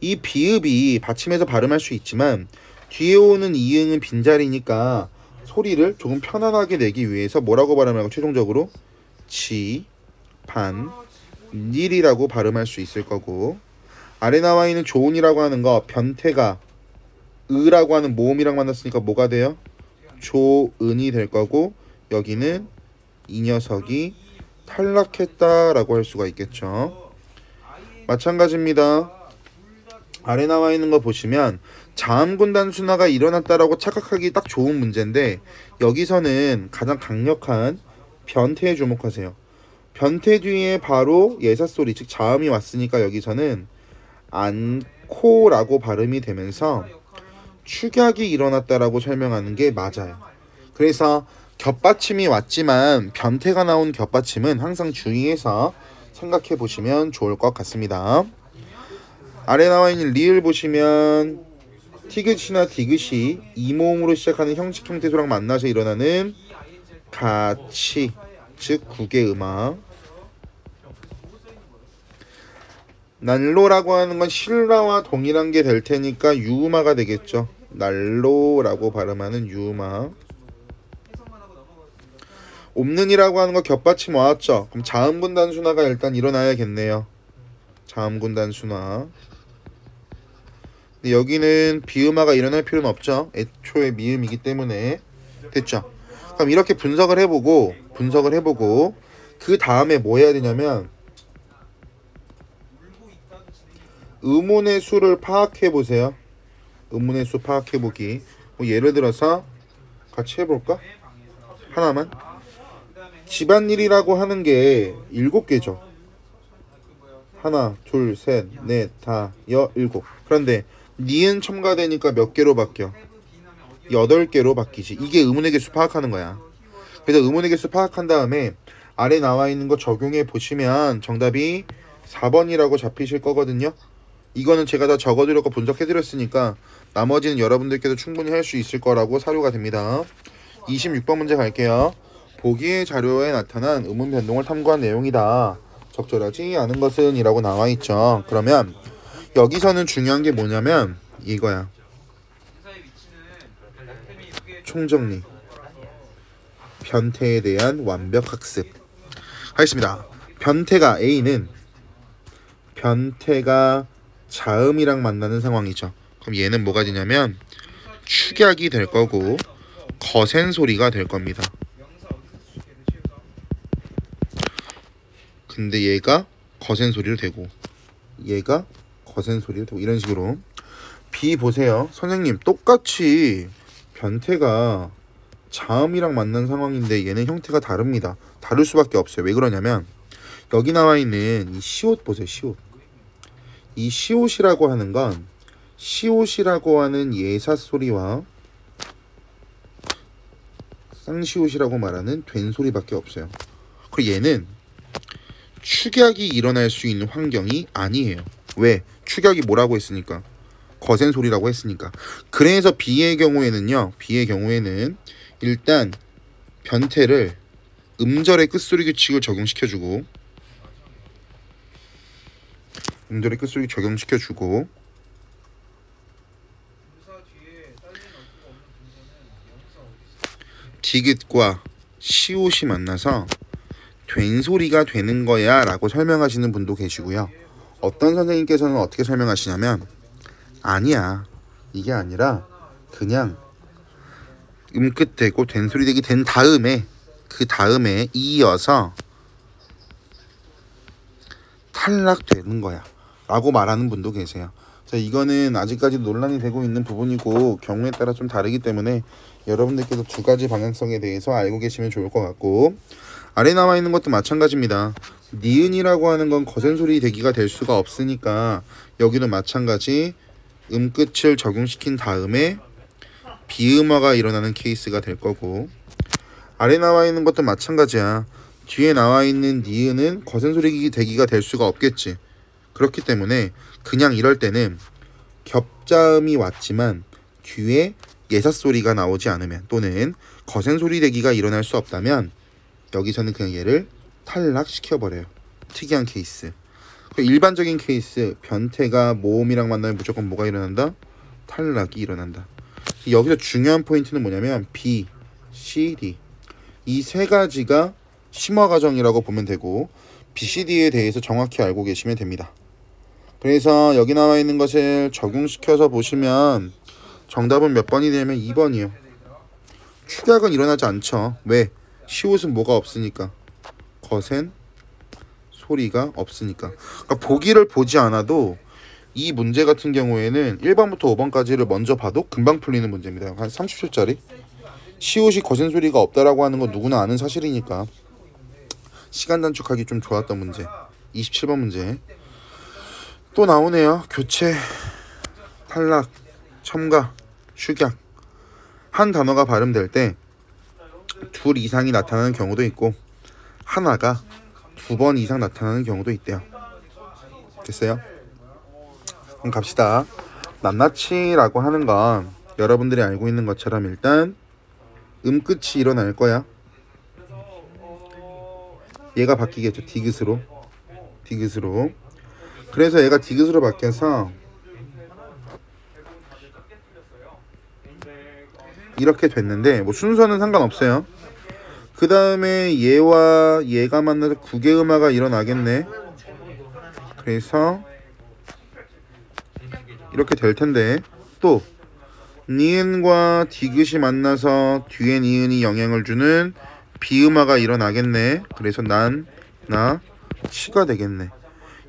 이 비읍이 받침해서 발음할 수 있지만 뒤에 오는 이응은 빈자리니까 소리를 조금 편안하게 내기 위해서 뭐라고 발음하고 최종적으로 지, 반, 닐이라고 발음할 수 있을 거고, 아래 나와 있는 조은이라고 하는 거 변태가 으라고 하는 모음이랑 만났으니까 뭐가 돼요? 조은이 될 거고, 여기는 이 녀석이 탈락했다라고 할 수가 있겠죠. 마찬가지입니다. 아래 나와 있는 거 보시면 자음군 단순화가 일어났다라고 착각하기 딱 좋은 문제인데 여기서는 가장 강력한 변태에 주목하세요. 변태 뒤에 바로 예사소리 즉 자음이 왔으니까 여기서는 않고라고 발음이 되면서 축약이 일어났다라고 설명하는 게 맞아요. 그래서 겹받침이 왔지만 변태가 나온 겹받침은 항상 주의해서 생각해 보시면 좋을 것 같습니다. 아래 나와 있는 리을 보시면 티귿이나 디귿이 이모음으로 시작하는 형식 형태소랑 만나서 일어나는 가치 즉 국의 음악. 난로라고 하는 건 실라와 동일한 게 될 테니까 유음화가 되겠죠. 난로라고 발음하는 유음화. 옵는이라고 하는 거 겹받침 왔죠. 그럼 자음군 단순화가 일단 일어나야겠네요. 자음군 단순화. 근데 여기는 비음화가 일어날 필요는 없죠. 애초에 미음이기 때문에. 됐죠. 그럼 이렇게 분석을 해보고 그 다음에 뭐 해야 되냐면 음운의 수를 파악해 보세요. 음운의 수 파악해 보기. 뭐 예를 들어서 같이 해볼까? 하나만. 집안일이라고 하는 게 7개죠. 하나, 둘, 셋, 넷, 다, 일곱. 그런데 니은 첨가되니까 몇 개로 바뀌어? 8개로 바뀌지. 이게 음운의 개수 파악하는 거야. 그래서 음운의 개수 파악한 다음에 아래 나와 있는 거 적용해 보시면 정답이 4번이라고 잡히실 거거든요. 이거는 제가 다 적어드렸고 분석해드렸으니까 나머지는 여러분들께서 충분히 할 수 있을 거라고 사료가 됩니다. 26번 문제 갈게요. 보기의 자료에 나타난 음운 변동을 탐구한 내용이다. 적절하지 않은 것은 이라고 나와 있죠. 그러면 여기서는 중요한 게 뭐냐면 이거야. 총정리. 변태에 대한 완벽 학습. 하겠습니다. 변태가 A는 변태가 자음이랑 만나는 상황이죠. 그럼 얘는 뭐가 되냐면 축약이 될 거고 거센 소리가 될 겁니다. 근데 얘가 거센 소리로 되고 얘가 거센 소리로 되고 이런 식으로. B 보세요. 선생님 똑같이 변태가 자음이랑 만난 상황인데 얘는 형태가 다릅니다. 다를 수밖에 없어요. 왜 그러냐면 여기 나와 있는 이 시옷 보세요. 시옷. 이 시옷이라고 하는 건 시옷이라고 하는 예사소리와 쌍시옷이라고 말하는 된소리밖에 없어요. 그리고 얘는 축약이 일어날 수 있는 환경이 아니에요. 왜? 축약이 뭐라고 했으니까? 거센 소리라고 했으니까. 그래서 B의 경우에는 일단 변태를 음절의 끝소리 규칙을 적용시켜주고 디귿과 시옷이 만나서 된소리가 되는 거야 라고 설명하시는 분도 계시고요. 어떤 선생님께서는 어떻게 설명하시냐면 아니야, 이게 아니라 그냥 음끝 되고 된소리 되기 된 다음에 그 다음에 이어서 탈락되는 거야 라고 말하는 분도 계세요. 자, 이거는 아직까지 논란이 되고 있는 부분이고 경우에 따라 좀 다르기 때문에 여러분들께서 두 가지 방향성에 대해서 알고 계시면 좋을 것 같고, 아래 나와 있는 것도 마찬가지입니다. 니은이라고 하는 건 거센 소리 대기가 될 수가 없으니까 여기도 마찬가지 음끝을 적용시킨 다음에 비음화가 일어나는 케이스가 될 거고, 아래 나와 있는 것도 마찬가지야. 뒤에 나와 있는 니은은 거센 소리 대기가 될 수가 없겠지. 그렇기 때문에 그냥 이럴 때는 겹자음이 왔지만 뒤에 예사소리가 나오지 않으면 또는 거센 소리 대기가 일어날 수 없다면 여기서는 그냥 얘를 탈락시켜버려요. 특이한 케이스. 일반적인 케이스, 변태가 모음이랑 만나면 무조건 뭐가 일어난다? 탈락이 일어난다. 여기서 중요한 포인트는 뭐냐면 B, C, D 이 세 가지가 심화 과정이라고 보면 되고 B, C, D에 대해서 정확히 알고 계시면 됩니다. 그래서 여기 나와 있는 것을 적용시켜서 보시면 정답은 몇 번이 되냐면 2번이요. 축약은 일어나지 않죠. 왜? 시옷은 뭐가 없으니까. 거센 소리가 없으니까. 그러니까 보기를 보지 않아도 이 문제 같은 경우에는 1번부터 5번까지를 먼저 봐도 금방 풀리는 문제입니다. 한 30초짜리. 시옷이 거센 소리가 없다라고 하는 건 누구나 아는 사실이니까 시간 단축하기 좀 좋았던 문제. 27번 문제 또 나오네요. 교체, 탈락, 첨가, 축약. 한 단어가 발음될 때 둘 이상이 나타나는 경우도 있고 하나가 2번 이상 나타나는 경우도 있대요. 됐어요? 그럼 갑시다. 낱낱이라고 하는 건 여러분들이 알고 있는 것처럼 일단 끝이 일어날 거야. 얘가 바뀌겠죠. 디귿으로. 그래서 얘가 디귿으로 바뀌어서 이렇게 됐는데 뭐 순서는 상관없어요. 그 다음에 얘와 얘가 만나서 구개음화가 일어나겠네. 그래서 이렇게 될 텐데 또 니은과 디귿이 만나서 뒤에 니은이 영향을 주는 비음화가 일어나겠네. 그래서 난, 나, 치가 되겠네.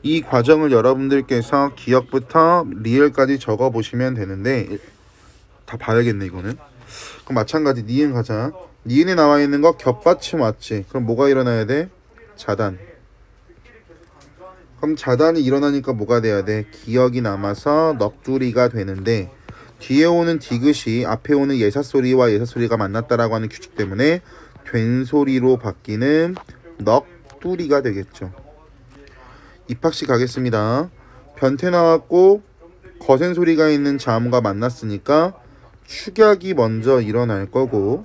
이 과정을 여러분들께서 기역부터 리을까지 적어보시면 되는데 다 봐야겠네 이거는. 그럼 마찬가지 니은 가자. 니은에 나와 있는 거 겹받침 왔지. 그럼 뭐가 일어나야 돼? 자단. 그럼 자단이 일어나니까 뭐가 돼야 돼? 기역이 남아서 넋두리가 되는데 뒤에 오는 디귿이 앞에 오는 예사소리와 예사소리가 만났다라고 하는 규칙 때문에 된소리로 바뀌는 넋두리가 되겠죠. 입학시 가겠습니다. 변태 나왔고 거센 소리가 있는 자음과 만났으니까 축약이 먼저 일어날 거고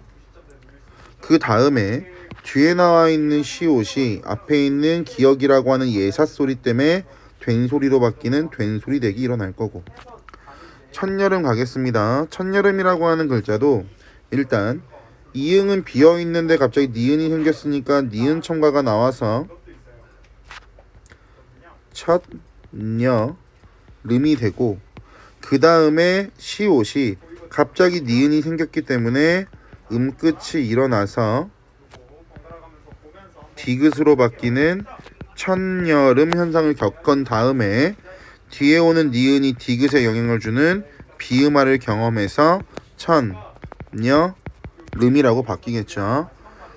그 다음에 뒤에 나와 있는 시옷이 앞에 있는 기역이라고 하는 예사소리 때문에 된소리로 바뀌는 된소리댁이 일어날 거고. 첫여름 가겠습니다. 첫여름이라고 하는 글자도 일단 이응은 비어있는데 갑자기 니은이 생겼으니까 니은 첨가가 나와서 첫여름이 되고 그 다음에 시옷이 갑자기 니은이 생겼기 때문에 끝이 일어나서 디귿으로 바뀌는 첫여름 현상을 겪은 다음에 뒤에 오는 니은이 디귿에 영향을 주는 비음화를 경험해서 첫여름이라고 바뀌겠죠.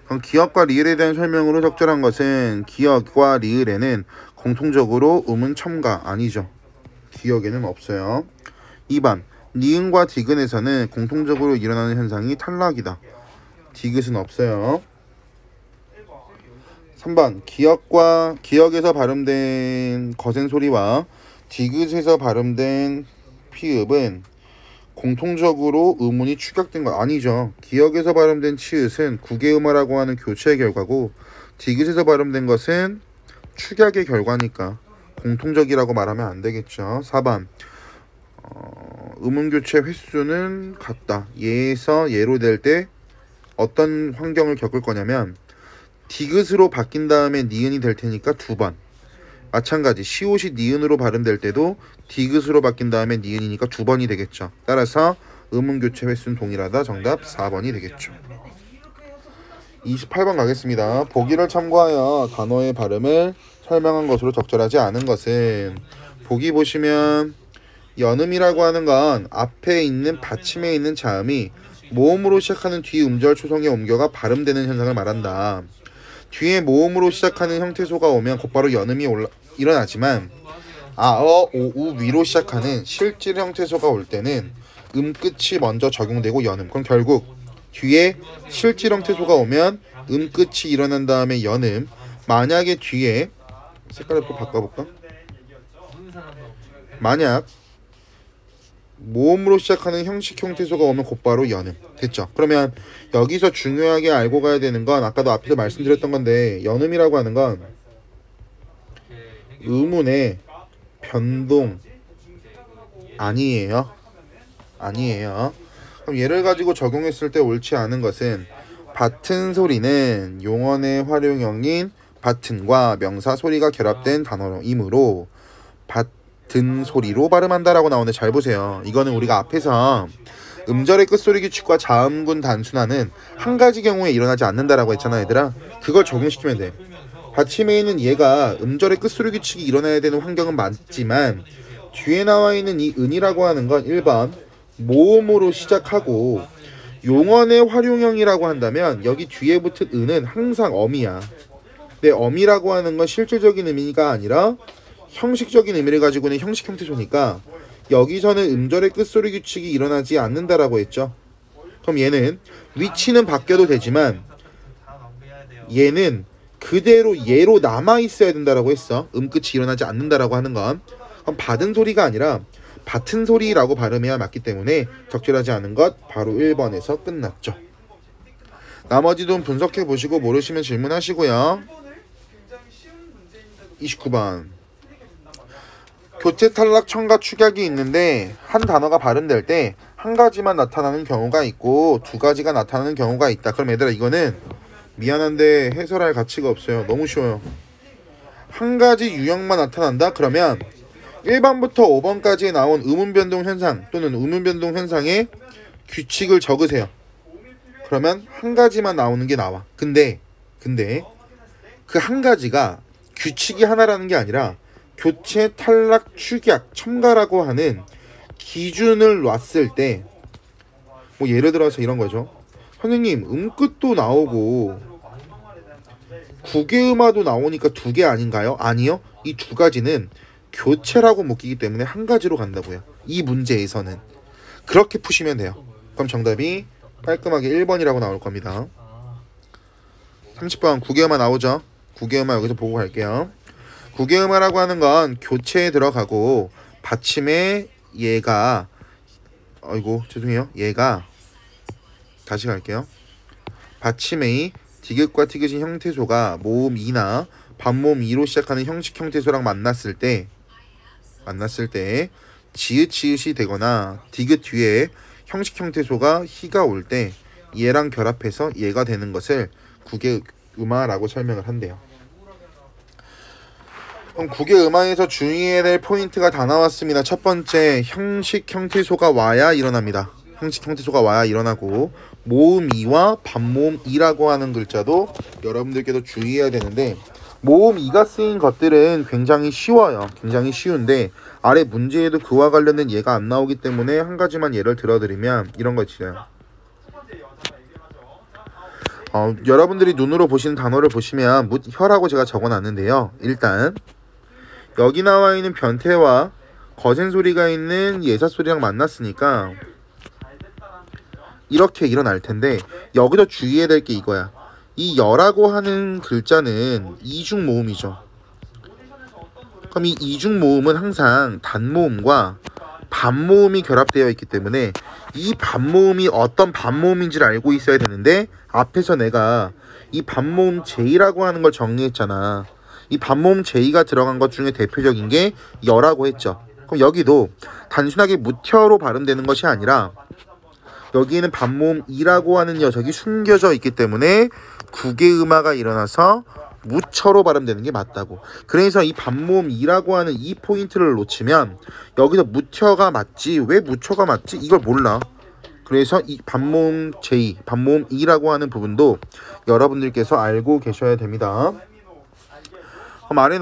그럼 기역과 리을에 대한 설명으로 적절한 것은 기역과 리을에는 공통적으로 음은 첨가 아니죠. 기역에는 없어요. 2번 니은과 디귿에서는 공통적으로 일어나는 현상이 탈락이다. 디귿은 없어요. 3번 기역에서 발음된 거센 소리와 디귿에서 발음된 피읍은 공통적으로 음운이 축약된 거 아니죠. 기역에서 발음된 치읓은 구개음화라고 하는 교체의 결과고 디귿에서 발음된 것은 축약의 결과니까 공통적이라고 말하면 안 되겠죠. 4번 음운교체 횟수는 같다. 얘에서 얘로 될 때 어떤 환경을 겪을 거냐면 디귿으로 바뀐 다음에 니은이 될 테니까 2번. 마찬가지 시옷이 니은으로 발음될 때도 디귿으로 바뀐 다음에 니은이니까 2번이 되겠죠. 따라서 음운교체 횟수는 동일하다. 정답 4번이 되겠죠. 28번 가겠습니다. 보기를 참고하여 단어의 발음을 설명한 것으로 적절하지 않은 것은 보기 보시면 연음이라고 하는 건 앞에 있는 받침에 있는 자음이 모음으로 시작하는 뒤 음절 초성에 옮겨가 발음되는 현상을 말한다. 뒤에 모음으로 시작하는 형태소가 오면 곧바로 연음이 일어나지만 오, 우 위로 시작하는 실질 형태소가 올 때는 끝이 먼저 적용되고 연음. 그럼 결국 뒤에 실질 형태소가 오면 끝이 일어난 다음에 연음. 만약에 뒤에 색깔을 또 바꿔볼까? 만약 모음으로 시작하는 형식 형태소가 오면 곧바로 연음. 됐죠? 그러면 여기서 중요하게 알고 가야 되는 건 아까도 앞에서 말씀드렸던 건데 연음이라고 하는 건 음운의 변동 아니에요. 그럼 얘를 가지고 적용했을 때 옳지 않은 것은 받튼 소리는 용언의 활용형인 받튼과 명사 소리가 결합된 단어이므로 받튼 소리로 발음한다라고 나오는데 잘 보세요. 이거는 우리가 앞에서 음절의 끝소리 규칙과 자음군 단순화는 한 가지 경우에 일어나지 않는다라고 했잖아 얘들아. 그걸 적용시키면 돼. 받침에 있는 얘가 음절의 끝소리 규칙이 일어나야 되는 환경은 맞지만 뒤에 나와 있는 이 은이라고 하는 건 1번 모음으로 시작하고 용언의 활용형이라고 한다면 여기 뒤에 붙은 은은 항상 어미야. 근데 어미라고 하는 건 실질적인 의미가 아니라 형식적인 의미를 가지고 있는 형식 형태소니까 여기서는 음절의 끝소리 규칙이 일어나지 않는다라고 했죠. 그럼 얘는 위치는 바뀌어도 되지만 얘는 그대로 얘로 남아 있어야 된다라고 했어. 음끝이 일어나지 않는다라고 하는 건. 그럼 받은 소리가 아니라 받은 소리라고 발음해야 맞기 때문에 적절하지 않은 것 바로 1번에서 끝났죠. 나머지도 분석해 보시고 모르시면 질문하시고요. 29번 교체 탈락 첨가 축약이 있는데 한 단어가 발음될 때 한 가지만 나타나는 경우가 있고 두 가지가 나타나는 경우가 있다. 그럼 얘들아 이거는 미안한데 해설할 가치가 없어요. 너무 쉬워요. 한 가지 유형만 나타난다? 그러면 1번부터 5번까지 나온 음운변동 현상 또는 음운변동 현상의 규칙을 적으세요. 그러면 한 가지만 나오는 게 나와. 근데 그 한 가지가 규칙이 하나라는 게 아니라 교체, 탈락, 축약, 첨가라고 하는 기준을 놨을 때 뭐 예를 들어서 이런 거죠. 선생님 음끝도 나오고 구개음화도 나오니까 두 개 아닌가요? 아니요. 이 두 가지는 교체라고 묶이기 때문에 한 가지로 간다고요. 이 문제에서는 그렇게 푸시면 돼요. 그럼 정답이 깔끔하게 1번이라고 나올 겁니다. 30번 구개음화 나오죠. 구개음화 여기서 보고 갈게요. 구개음화라고 하는 건 교체에 들어가고 받침에 얘가 죄송해요. 얘가 다시 갈게요. 받침의 디귿과 티귿인 형태소가 모음 2나 반모음 2로 시작하는 형식 형태소랑 만났을 때 지읒이 되거나 디귿 뒤에 형식 형태소가 희가 올 때 얘랑 결합해서 얘가 되는 것을 구개음화라고 설명을 한대요. 그럼 구개음화에서 주의해야 될 포인트가 다 나왔습니다. 첫 번째, 형식 형태소가 와야 일어납니다. 형식 형태소가 와야 일어나고 모음 2와 반모음 2라고 하는 글자도 여러분들께도 주의해야 되는데 모음 2가 쓰인 것들은 굉장히 쉬워요. 굉장히 쉬운데 아래 문제에도 그와 관련된 예가 안 나오기 때문에 한 가지만 예를 들어드리면 이런 거 있어요. 여러분들이 눈으로 보시는 단어를 보시면 묻혀라고 제가 적어놨는데요. 일단 여기 나와 있는 변태와 거센 소리가 있는 예사 소리랑 만났으니까 이렇게 일어날 텐데 여기서 주의해야 될 게 이거야. 이 여라고 하는 글자는 이중 모음이죠. 그럼 이 이중 모음은 항상 단모음과 반모음이 결합되어 있기 때문에 이 반모음이 어떤 반모음인지를 알고 있어야 되는데 앞에서 내가 이 반모음 J라고 하는 걸 정리했잖아. 이 반모음 J가 들어간 것 중에 대표적인 게 여라고 했죠. 그럼 여기도 단순하게 무혀로 발음되는 것이 아니라 여기에는 반모음 이라고 하는 녀석이 숨겨져 있기 때문에 구개음화가 일어나서 무처로 발음되는 게 맞다고. 그래서 이 반모음 이라고 하는 이 포인트를 놓치면 여기서 무혀가 맞지 왜 무처가 맞지 이걸 몰라. 그래서 이 반모음 J, 반모음 이라고 하는 부분도 여러분들께서 알고 계셔야 됩니다. 그럼 아래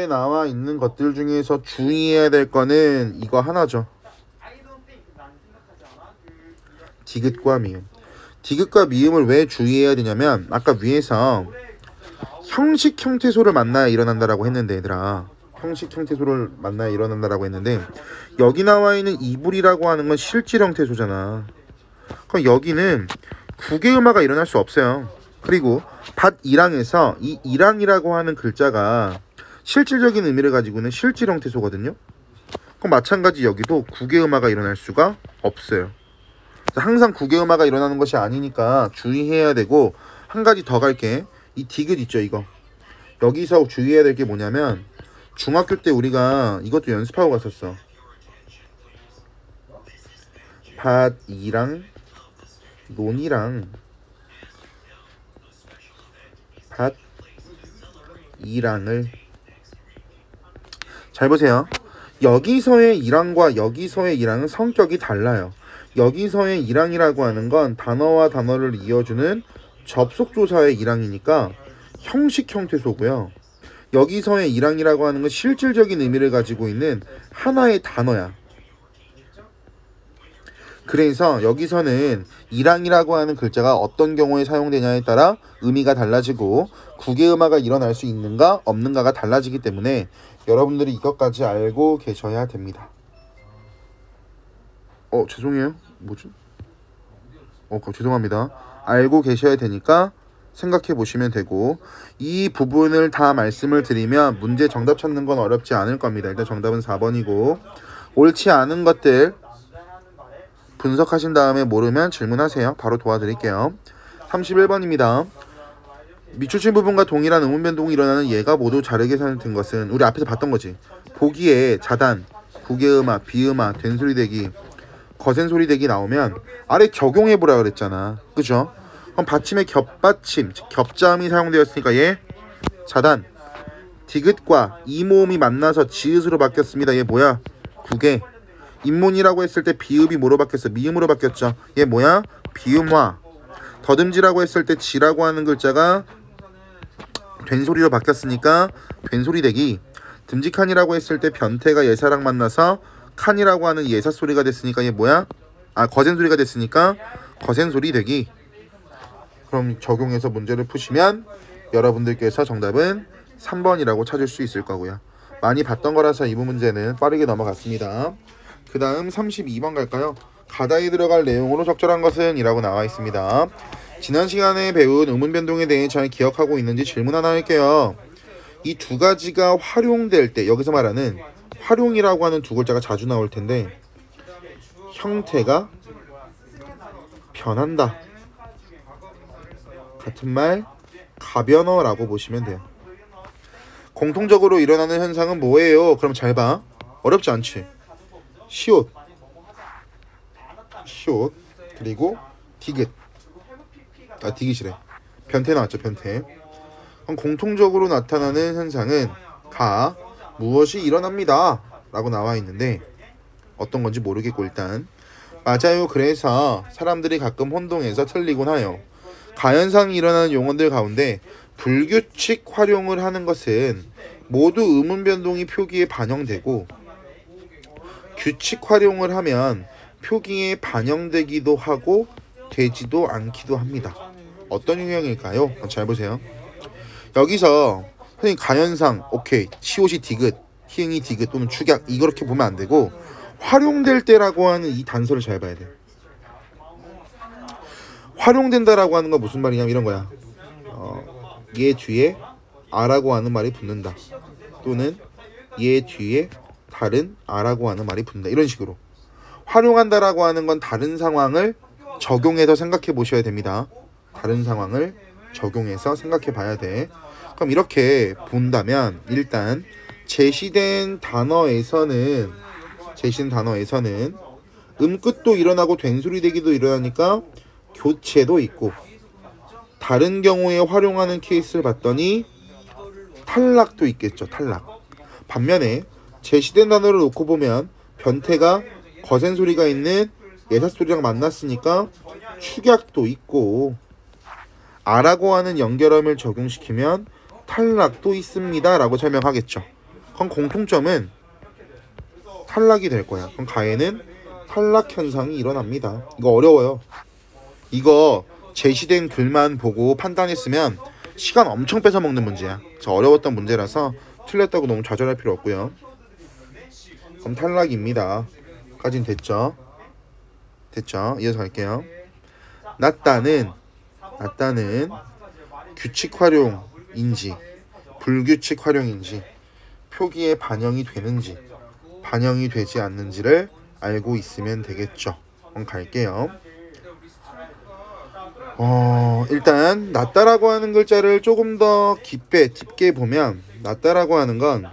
나와 있는 것들 중에서 주의해야 될 거는 이거 하나죠. 디귿과 미음. 디귿과 미음을 왜 주의해야 되냐면 아까 위에서 형식 형태소를 만나야 일어난다라고 했는데 얘들아 형식 형태소를 만나야 일어난다라고 했는데 여기 나와 있는 이불이라고 하는 건 실질 형태소잖아. 그럼 여기는 구개음화가 일어날 수 없어요. 그리고 밭이랑에서 이 이랑이라고 하는 글자가 실질적인 의미를 가지고 있는 실질 형태소거든요. 그럼 마찬가지 여기도 구개음화가 일어날 수가 없어요. 항상 구개음화가 일어나는 것이 아니니까 주의해야 되고 한 가지 더 갈게. 이 디귿 있죠 이거. 여기서 주의해야 될 게 뭐냐면 중학교 때 우리가 이것도 연습하고 갔었어. 밭이랑 논이랑 밭이랑을 잘 보세요. 여기서의 이랑과 여기서의 이랑은 성격이 달라요. 여기서의 이랑이라고 하는 건 단어와 단어를 이어주는 접속조사의 이랑이니까 형식 형태소고요. 여기서의 이랑이라고 하는 건 실질적인 의미를 가지고 있는 하나의 단어야. 그래서 여기서는 이랑이라고 하는 글자가 어떤 경우에 사용되냐에 따라 의미가 달라지고 국외음화가 일어날 수 있는가 없는가가 달라지기 때문에 여러분들이 이것까지 알고 계셔야 됩니다. 죄송해요. 뭐지? 죄송합니다. 알고 계셔야 되니까 생각해 보시면 되고, 이 부분을 다 말씀을 드리면 문제 정답 찾는 건 어렵지 않을 겁니다. 일단 정답은 4번이고 옳지 않은 것들 분석하신 다음에 모르면 질문하세요. 바로 도와드릴게요. 31번입니다. 밑줄친 부분과 동일한 음운 변동이 일어나는 예가 모두 자르게 된 것은 우리 앞에서 봤던 거지. 보기에 자단, 국외음화, 비음화, 된소리 대기, 거센소리 대기 나오면 아래 적용해보라 그랬잖아. 그죠? 그럼 받침의 겹받침, 즉 겹자음이 사용되었으니까 얘 자단, 디귿과 이모음이 만나서 지읒으로 바뀌었습니다. 얘 뭐야? 국외. 인문이라고 했을 때 비읍이 뭐로 바뀌었어? 미음으로 바뀌었죠. 얘 뭐야? 비음화. 더듬지라고 했을 때 지라고 하는 글자가 된소리로 바뀌었으니까 된소리 대기. 듬직한이라고 했을 때 변태가 예사랑 만나서 칸이라고 하는 예사 소리가 됐으니까 얘 뭐야? 거센 소리가 됐으니까 거센 소리 대기. 그럼 적용해서 문제를 푸시면 여러분들께서 정답은 3번이라고 찾을 수 있을 거고요. 많이 봤던 거라서 이 문제는 빠르게 넘어갔습니다. 그 다음 32번 갈까요? 가다에 들어갈 내용으로 적절한 것은 이라고 나와 있습니다. 지난 시간에 배운 음운 변동에 대해 잘 기억하고 있는지 질문 하나 할게요. 이 두 가지가 활용될 때, 여기서 말하는 활용이라고 하는 두 글자가 자주 나올 텐데, 형태가 변한다. 같은 말 가변어라고 보시면 돼요. 공통적으로 일어나는 현상은 뭐예요? 그럼 잘 봐. 어렵지 않지? 시옷, 그리고 디귿. 디귿이래. 변태 나왔죠, 변태. 그럼 공통적으로 나타나는 현상은 무엇이 일어납니다 라고 나와 있는데 어떤 건지 모르겠고 일단 맞아요. 그래서 사람들이 가끔 혼동해서 틀리곤 해요. 가현상이 일어나는 용어들 가운데 불규칙 활용을 하는 것은 모두 음운 변동이 표기에 반영되고, 규칙 활용을 하면 표기에 반영되기도 하고 되지도 않기도 합니다. 어떤 유형일까요? 잘 보세요. 여기서 선생님 가현상 오케이, 시옷이 디귿, 희응이 디귿 또는 축약 이렇게 보면 안 되고 활용될 때라고 하는 이 단서를 잘 봐야 돼. 활용된다라고 하는 건 무슨 말이냐면 이런 거야. 얘 뒤에 아라고 하는 말이 붙는다. 또는 얘 뒤에 다른 아라고 하는 말이 붙는다. 이런 식으로. 활용한다라고 하는 건 다른 상황을 적용해서 생각해 보셔야 됩니다. 다른 상황을 적용해서 생각해 봐야 돼. 그럼 이렇게 본다면 일단 제시된 단어에서는 음끝도 일어나고 된소리 대기도 일어나니까 교체도 있고, 다른 경우에 활용하는 케이스를 봤더니 탈락도 있겠죠. 탈락. 반면에 제시된 단어를 놓고 보면 변태가 거센 소리가 있는 예사 소리랑 만났으니까 축약도 있고, 아라고 하는 연결음을 적용시키면 탈락도 있습니다 라고 설명하겠죠. 그럼 공통점은 탈락이 될 거야. 그럼 가에는 탈락 현상이 일어납니다. 이거 어려워요. 이거 제시된 글만 보고 판단했으면 시간 엄청 뺏어 먹는 문제야. 어려웠던 문제라서 틀렸다고 너무 좌절할 필요 없고요. 그럼 탈락입니다. 까진 됐죠? 이어서 갈게요. 낮다는 규칙 활용인지 불규칙 활용인지 표기에 반영이 되는지 반영이 되지 않는지를 알고 있으면 되겠죠. 그럼 갈게요. 일단 낮다라고 하는 글자를 조금 더 깊게 보면 낮다라고 하는 건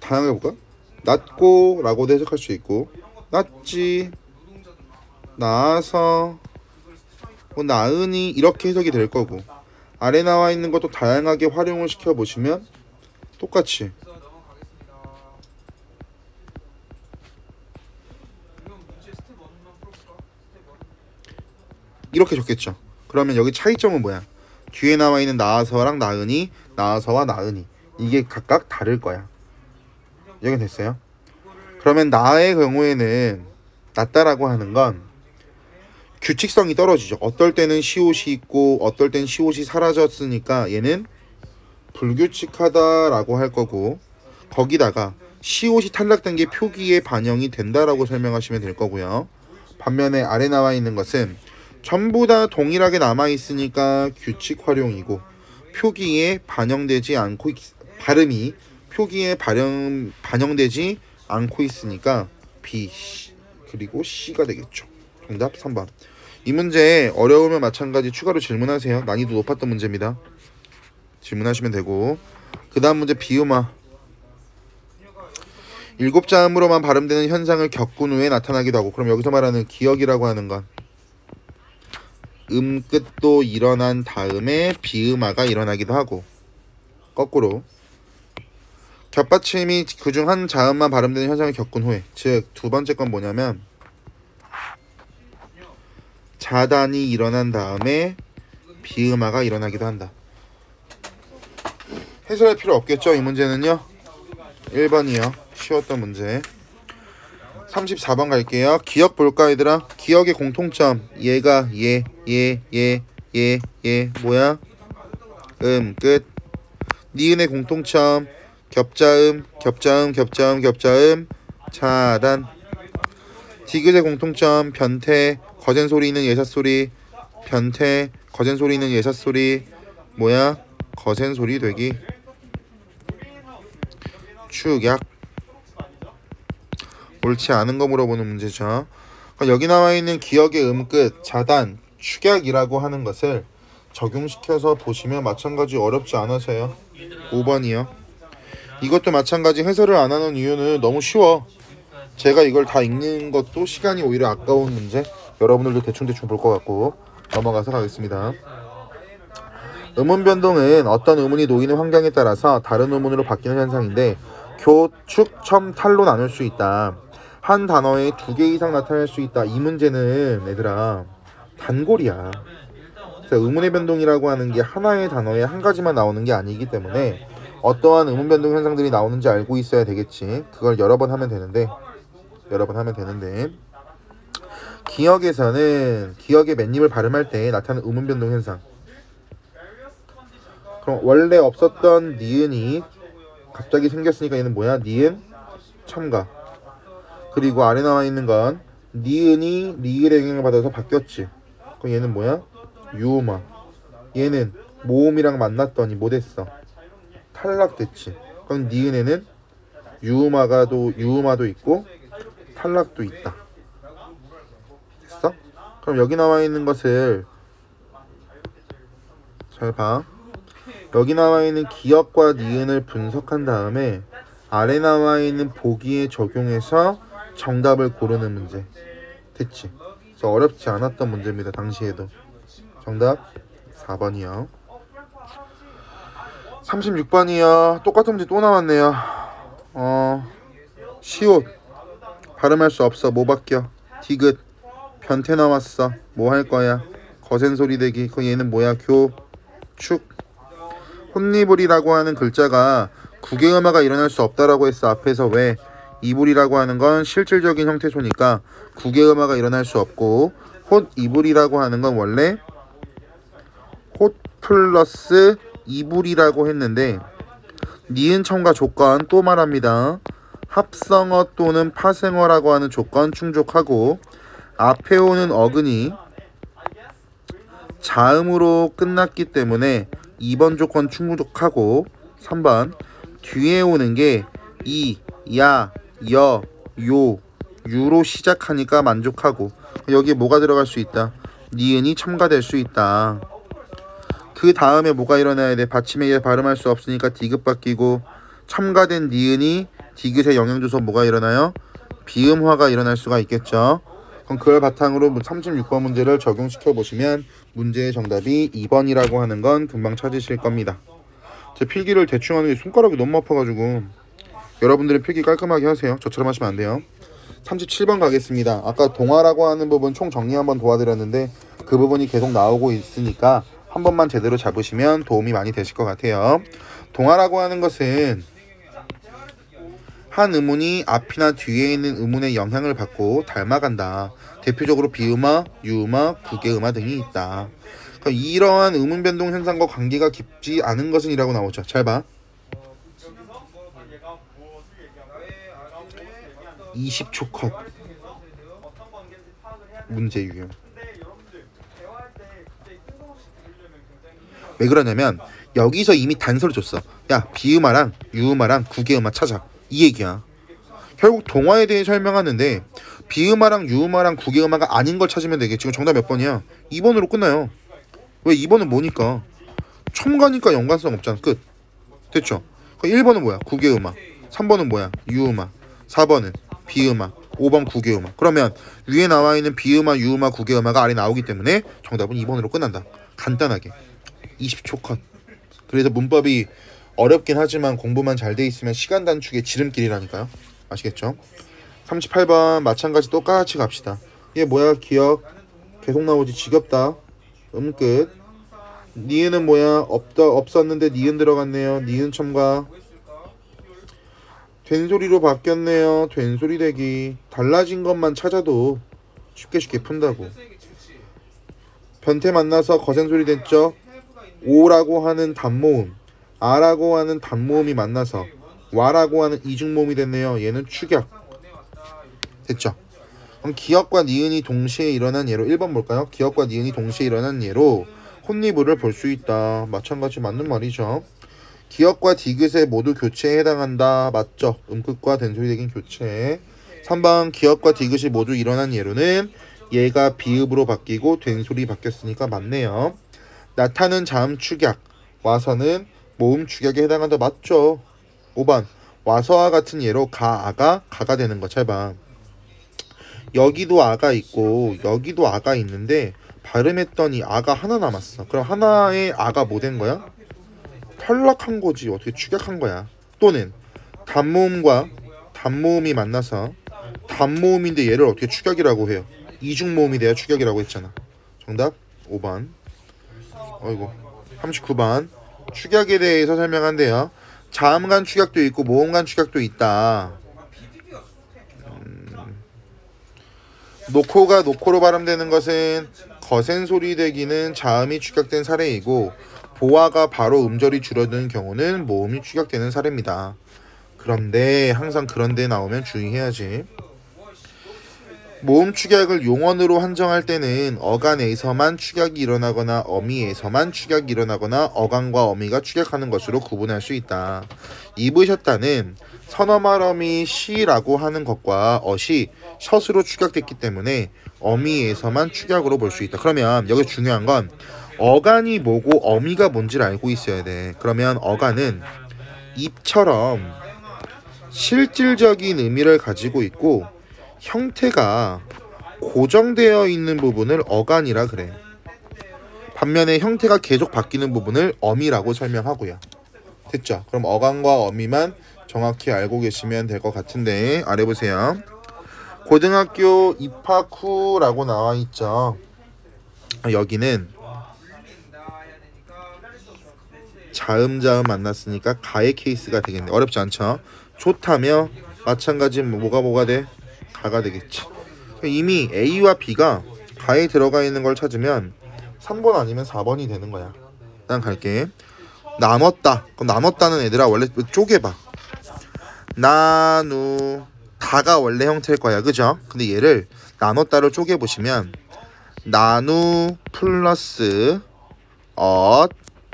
다양하게 볼까? 낮고 라고도 해석할 수 있고, 낮지, 나아서, 나으니 이렇게 해석이 될 거고, 아래 나와 있는 것도 다양하게 활용을 시켜보시면 똑같이 이렇게 적겠죠. 그러면 여기 차이점은 뭐야? 뒤에 나와 있는 나와서랑 나은이, 나와서와 나은이 이게 각각 다를 거야. 여기 됐어요? 그러면 나의 경우에는 낫다라고 하는 건 규칙성이 떨어지죠. 어떨 때는 시옷이 있고 어떨 땐 시옷이 사라졌으니까 얘는 불규칙하다라고 할 거고, 거기다가 시옷이 탈락된 게 표기에 반영이 된다라고 설명하시면 될 거고요. 반면에 아래 나와 있는 것은 전부 다 동일하게 남아 있으니까 규칙 활용이고, 표기에 반영되지 않고 발음이 표기에 반영되지 않고 있으니까 B, 그리고 C가 되겠죠. 정답 3번. 이 문제 어려우면 마찬가지 추가로 질문하세요. 난이도 높았던 문제입니다. 질문하시면 되고, 그 다음 문제 비음화. 7자음으로만 발음되는 현상을 겪은 후에 나타나기도 하고, 그럼 여기서 말하는 기억이라고 하는 건 끝도 일어난 다음에 비음화가 일어나기도 하고, 거꾸로 겹받침이 그중 한 자음만 발음되는 현상을 겪은 후에, 즉 두 번째 건 뭐냐면 자단이 일어난 다음에 비음화가 일어나기도 한다. 해설할 필요 없겠죠? 이 문제는요. 1번이요. 쉬웠던 문제. 34번 갈게요. 기억 볼까 얘들아? 기억의 공통점. 얘가 얘 뭐야? 끝. 니은의 공통점. 겹자음 차단. 디귿의 공통점. 변태, 거센 소리 있는 예삿소리. 변태, 거센 소리 있는 예삿소리. 뭐야? 거센 소리 되기. 축약. 옳지 않은 거 물어보는 문제죠. 여기 나와 있는 기억의 끝, 자단, 축약이라고 하는 것을 적용시켜서 보시면 마찬가지 어렵지 않아서요. 5번이요. 이것도 마찬가지 해설을 안 하는 이유는 너무 쉬워. 제가 이걸 다 읽는 것도 시간이 오히려 아까운 문제. 여러분들도 대충 볼 것 같고 넘어가서 가겠습니다. 음운 변동은 어떤 음운이 놓이는 환경에 따라서 다른 음운으로 바뀌는 현상인데, 교, 축, 첨, 탈로 나눌 수 있다. 한 단어에 2개 이상 나타날 수 있다. 이 문제는 얘들아 단골이야. 그래서 음운의 변동이라고 하는 게 하나의 단어에 한 가지만 나오는 게 아니기 때문에 어떠한 음운 변동 현상들이 나오는지 알고 있어야 되겠지. 그걸 여러 번 하면 되는데 기억에서는 기억의 맨입을 발음할 때 나타나는 음운 변동 현상. 그럼 원래 없었던 니은이 갑자기 생겼으니까 얘는 뭐야? 니은 첨가. 그리고 아래 나와 있는 건 니은이 리을의 영향을 받아서 바뀌었지. 그럼 얘는 뭐야? 유음화. 얘는 모음이랑 만났더니 뭐 됐어? 탈락됐지. 그럼 니은에는 유음화도 있고 탈락도 있다. 됐어? 그럼 여기 나와 있는 것을 잘 봐. 여기 나와 있는 기억과 니은을 분석한 다음에 아래 나와 있는 보기에 적용해서 정답을 고르는 문제. 됐지? 그래서 어렵지 않았던 문제입니다. 당시에도. 정답 4번이요. 36번이요. 똑같은 문제 또 나왔네요. 시옷 발음할 수 없어. 뭐 바뀌어? 디귿. 변태 나왔어. 뭐 할 거야? 거센 소리 대기. 그럼 얘는 뭐야? 교, 축. 혼니불이라고 하는 글자가 구개음화가 일어날 수 없다라고 했어. 앞에서 왜? 이불이라고 하는 건 실질적인 형태소니까 구개음화가 일어날 수 없고, 헛이불이라고 하는 건 원래 헛 플러스 이불이라고 했는데, 니은 첨가 조건 또 말합니다. 합성어 또는 파생어라고 하는 조건 충족하고, 앞에 오는 어근이 자음으로 끝났기 때문에 2번 조건 충족하고, 3번 뒤에 오는 게 이, 야, 여, 요, 유로 시작하니까 만족하고, 여기에 뭐가 들어갈 수 있다? 니은이 첨가될 수 있다. 그 다음에 뭐가 일어나야 돼? 받침에 의해 발음할 수 없으니까 디귿 바뀌고, 첨가된 니은이 디귿에 영향 줘서 뭐가 일어나요? 비음화가 일어날 수가 있겠죠. 그럼 그걸 바탕으로 36번 문제를 적용시켜 보시면 문제의 정답이 2번이라고 하는 건 금방 찾으실 겁니다. 제 필기를 대충 하는 게 손가락이 너무 아파가지고 여러분들은 필기 깔끔하게 하세요. 저처럼 하시면 안 돼요. 37번 가겠습니다. 아까 동화라고 하는 부분 총 정리 한번 도와드렸는데 그 부분이 계속 나오고 있으니까 한 번만 제대로 잡으시면 도움이 많이 되실 것 같아요. 동화라고 하는 것은 한 의문이 앞이나 뒤에 있는 의문의 영향을 받고 닮아간다. 대표적으로 비음화, 유음화, 국계음화 등이 있다. 그러니까 이러한 의문 변동 현상과 관계가 깊지 않은 것은 이라고 나오죠. 잘 봐. 20초 컷. 문제 유형. 왜 그러냐면 여기서 이미 단서를 줬어. 야, 비음화랑 유음화랑 국계음화 찾아. 이 얘기야. 결국 동화에 대해 설명하는데 비음화랑 유음화랑 국계음화가 아닌 걸 찾으면 되겠지. 지금 정답 몇 번이야? 2번으로 끝나요. 왜 2번은 뭐니까? 첨가니까 연관성 없잖아. 끝. 됐죠? 1번은 뭐야? 국계음화. 3번은 뭐야? 유음화. 4번은 비음화. 5번 국계음화. 그러면 위에 나와 있는 비음화, 유음화, 국계음화가 아래 나오기 때문에 정답은 2번으로 끝난다. 간단하게. 20초 컷. 그래서 문법이 어렵긴 하지만 공부만 잘 돼 있으면 시간 단축의 지름길이라니까요. 아시겠죠? 38번 마찬가지 똑같이 갑시다. 얘 뭐야? 기억. 계속 나오지. 지겹다. 끝. 니은은 뭐야? 없었는데 니은 들어갔네요. 니은 첨가. 된소리로 바뀌었네요. 된소리 대기. 달라진 것만 찾아도 쉽게 푼다고. 변태 만나서 거센소리 됐죠? 오라고 하는 단모음, 아라고 하는 단모음이 만나서 와라고 하는 이중모음이 됐네요. 얘는 축약. 됐죠? 그럼 기역과 니은이 동시에 일어난 예로 1번 볼까요? 기역과 니은이 동시에 일어난 예로 혼리부를 볼 수 있다. 마찬가지 맞는 말이죠. 기역과 디귿에 모두 교체에 해당한다. 맞죠? 음끝과 된소리 대긴 교체. 3번 기역과 디귿이 모두 일어난 예로는 얘가 비읍으로 바뀌고 된소리 바뀌었으니까 맞네요. 나타는 자음 축약, 와서는 모음 축약에 해당한다. 맞죠? 5번 와서와 같은 예로 가아가 가가 되는 거 잘 봐. 여기도 아가 있고 여기도 아가 있는데 발음했더니 아가 하나 남았어. 그럼 하나의 아가 뭐 된 거야? 탈락한 거지. 어떻게 축약한 거야. 또는 단모음과 단모음이 만나서 단모음인데 얘를 어떻게 축약이라고 해요. 이중모음이 돼야 축약이라고 했잖아. 정답 5번. 어이구. 39번 축약에 대해서 설명한대요. 자음간 축약도 있고 모음간 축약도 있다. 노코가 노코로 발음되는 것은 거센 소리 대기는 자음이 축약된 사례이고 보아가 바로 음절이 줄어드는 경우는 모음이 축약되는 사례입니다. 그런데 항상 그런데 나오면 주의해야지. 모음 축약을 용언으로 한정할 때는 어간에서만 축약이 일어나거나 어미에서만 축약이 일어나거나 어간과 어미가 축약하는 것으로 구분할 수 있다. 입으셨다는 선어말어미 시라고 하는 것과 어시 셔스로 축약됐기 때문에 어미에서만 축약으로 볼 수 있다. 그러면 여기 중요한 건 어간이 뭐고 어미가 뭔지를 알고 있어야 돼. 그러면 어간은 입처럼 실질적인 의미를 가지고 있고 형태가 고정되어 있는 부분을 어간이라 그래. 반면에 형태가 계속 바뀌는 부분을 어미라고 설명하고요. 됐죠? 그럼 어간과 어미만 정확히 알고 계시면 될 것 같은데 아래 보세요. 고등학교 입학 후라고 나와 있죠. 여기는 자음 만났으니까 가의 케이스가 되겠네. 어렵지 않죠? 좋다며 마찬가지 뭐가 돼? 가가 되겠지. 이미 A와 B가 가에 들어가 있는 걸 찾으면 3번 아니면 4번이 되는 거야. 일단 갈게. 나눴다. 그럼 나눴다는 애들아 원래 쪼개봐. 나누 다가 원래 형태일 거야. 그죠? 근데 얘를 나눴다를 쪼개보시면 나누 플러스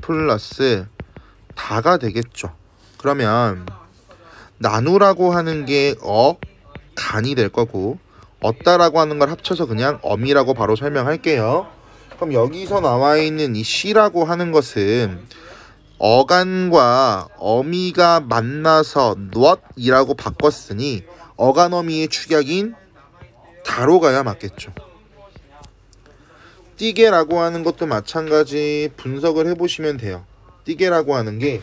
플러스 다가 되겠죠. 그러면 나누라고 하는 게 간이 될 거고 얻다라고 하는 걸 합쳐서 그냥 어미라고 바로 설명할게요. 그럼 여기서 나와 있는 이 시라고 하는 것은 어간과 어미가 만나서 not이라고 바꿨으니 어간어미의 축약인 다로 가야 맞겠죠. 띠개라고 하는 것도 마찬가지 분석을 해보시면 돼요. 띠개라고 하는 게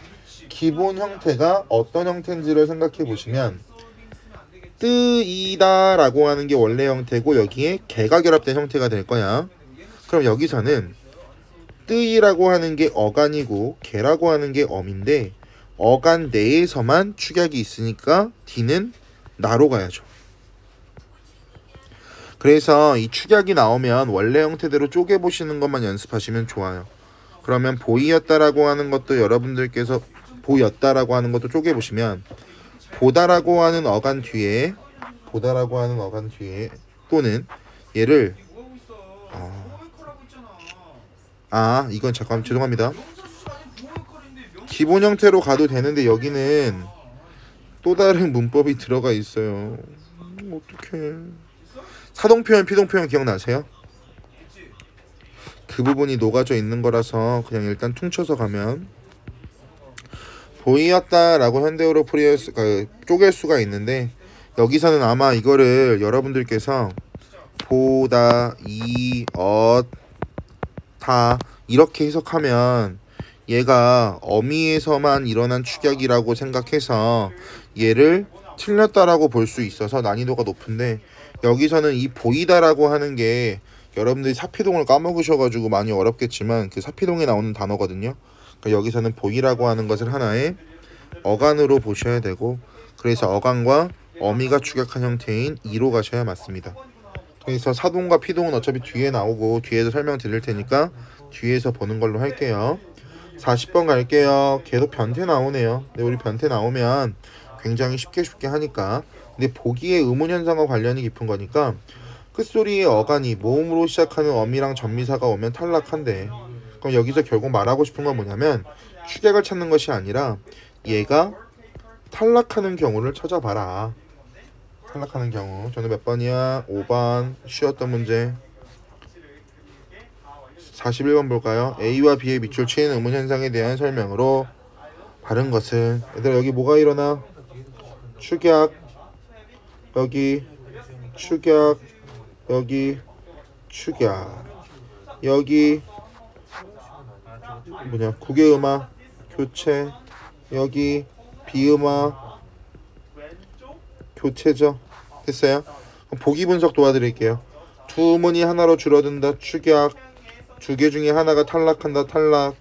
기본 형태가 어떤 형태인지를 생각해 보시면 뜨이다 라고 하는 게 원래 형태고 여기에 개가 결합된 형태가 될 거야. 그럼 여기서는 뜨이라고 하는 게 어간이고 개라고 하는 게 엄인데 어간 내에서만 축약이 있으니까 D는 나로 가야죠. 그래서 이 축약이 나오면 원래 형태대로 쪼개보시는 것만 연습하시면 좋아요. 그러면 보이였다라고 하는 것도 여러분들께서 보였다라고 하는 것도 쪼개보시면 보다라고 하는 어간 뒤에 또는 얘를 이건 잠깐 죄송합니다. 기본 형태로 가도 되는데 여기는 또 다른 문법이 들어가 있어요. 어떡해. 사동표현, 피동표현 기억나세요? 그 부분이 녹아져 있는 거라서 그냥 일단 퉁쳐서 가면 보이었다라고 현대어로 쪼갤 수가 있는데 여기서는 아마 이거를 여러분들께서 보다, 다 이렇게 해석하면 얘가 어미에서만 일어난 축약이라고 생각해서 얘를 틀렸다라고 볼 수 있어서 난이도가 높은데 여기서는 이 보이다라고 하는 게 여러분들이 사피동을 까먹으셔가지고 많이 어렵겠지만 그 사피동에 나오는 단어거든요. 그러니까 여기서는 보이라고 하는 것을 하나의 어간으로 보셔야 되고 그래서 어간과 어미가 축약한 형태인 이로 가셔야 맞습니다. 그래서 사동과 피동은 어차피 뒤에 나오고 뒤에서 설명드릴 테니까 뒤에서 보는 걸로 할게요. 40번 갈게요. 계속 변태 나오네요. 근데 우리 변태 나오면 굉장히 쉽게 하니까 근데 보기의 의문현상과 관련이 깊은 거니까 끝소리의 어간이 모음으로 시작하는 어미랑 전미사가 오면 탈락한대. 그럼 여기서 결국 말하고 싶은 건 뭐냐면 축약을 찾는 것이 아니라 얘가 탈락하는 경우를 찾아봐라. 탈락하는 경우. 저는 몇 번이야? 5번 쉬웠던 문제 41번 볼까요? A와 B의 밑줄 치는 의문현상에 대한 설명으로 바른 것은 얘들아 여기 뭐가 일어나? 축약 여기 축약 여기 축약 여기 국외음화 교체 여기 비음화 교체죠. 됐어요? 그럼 보기 분석 도와드릴게요. 두 음운이 하나로 줄어든다 축약 두 개 중에 하나가 탈락한다 탈락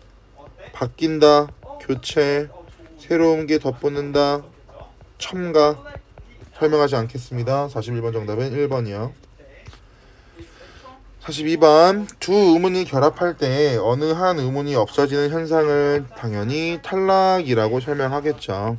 바뀐다 교체 새로운 게 덧붙는다 첨가 설명하지 않겠습니다. 41번 정답은 1번이요. 42번 두 음운이 결합할 때 어느 한 음운이 없어지는 현상을 당연히 탈락이라고 설명하겠죠.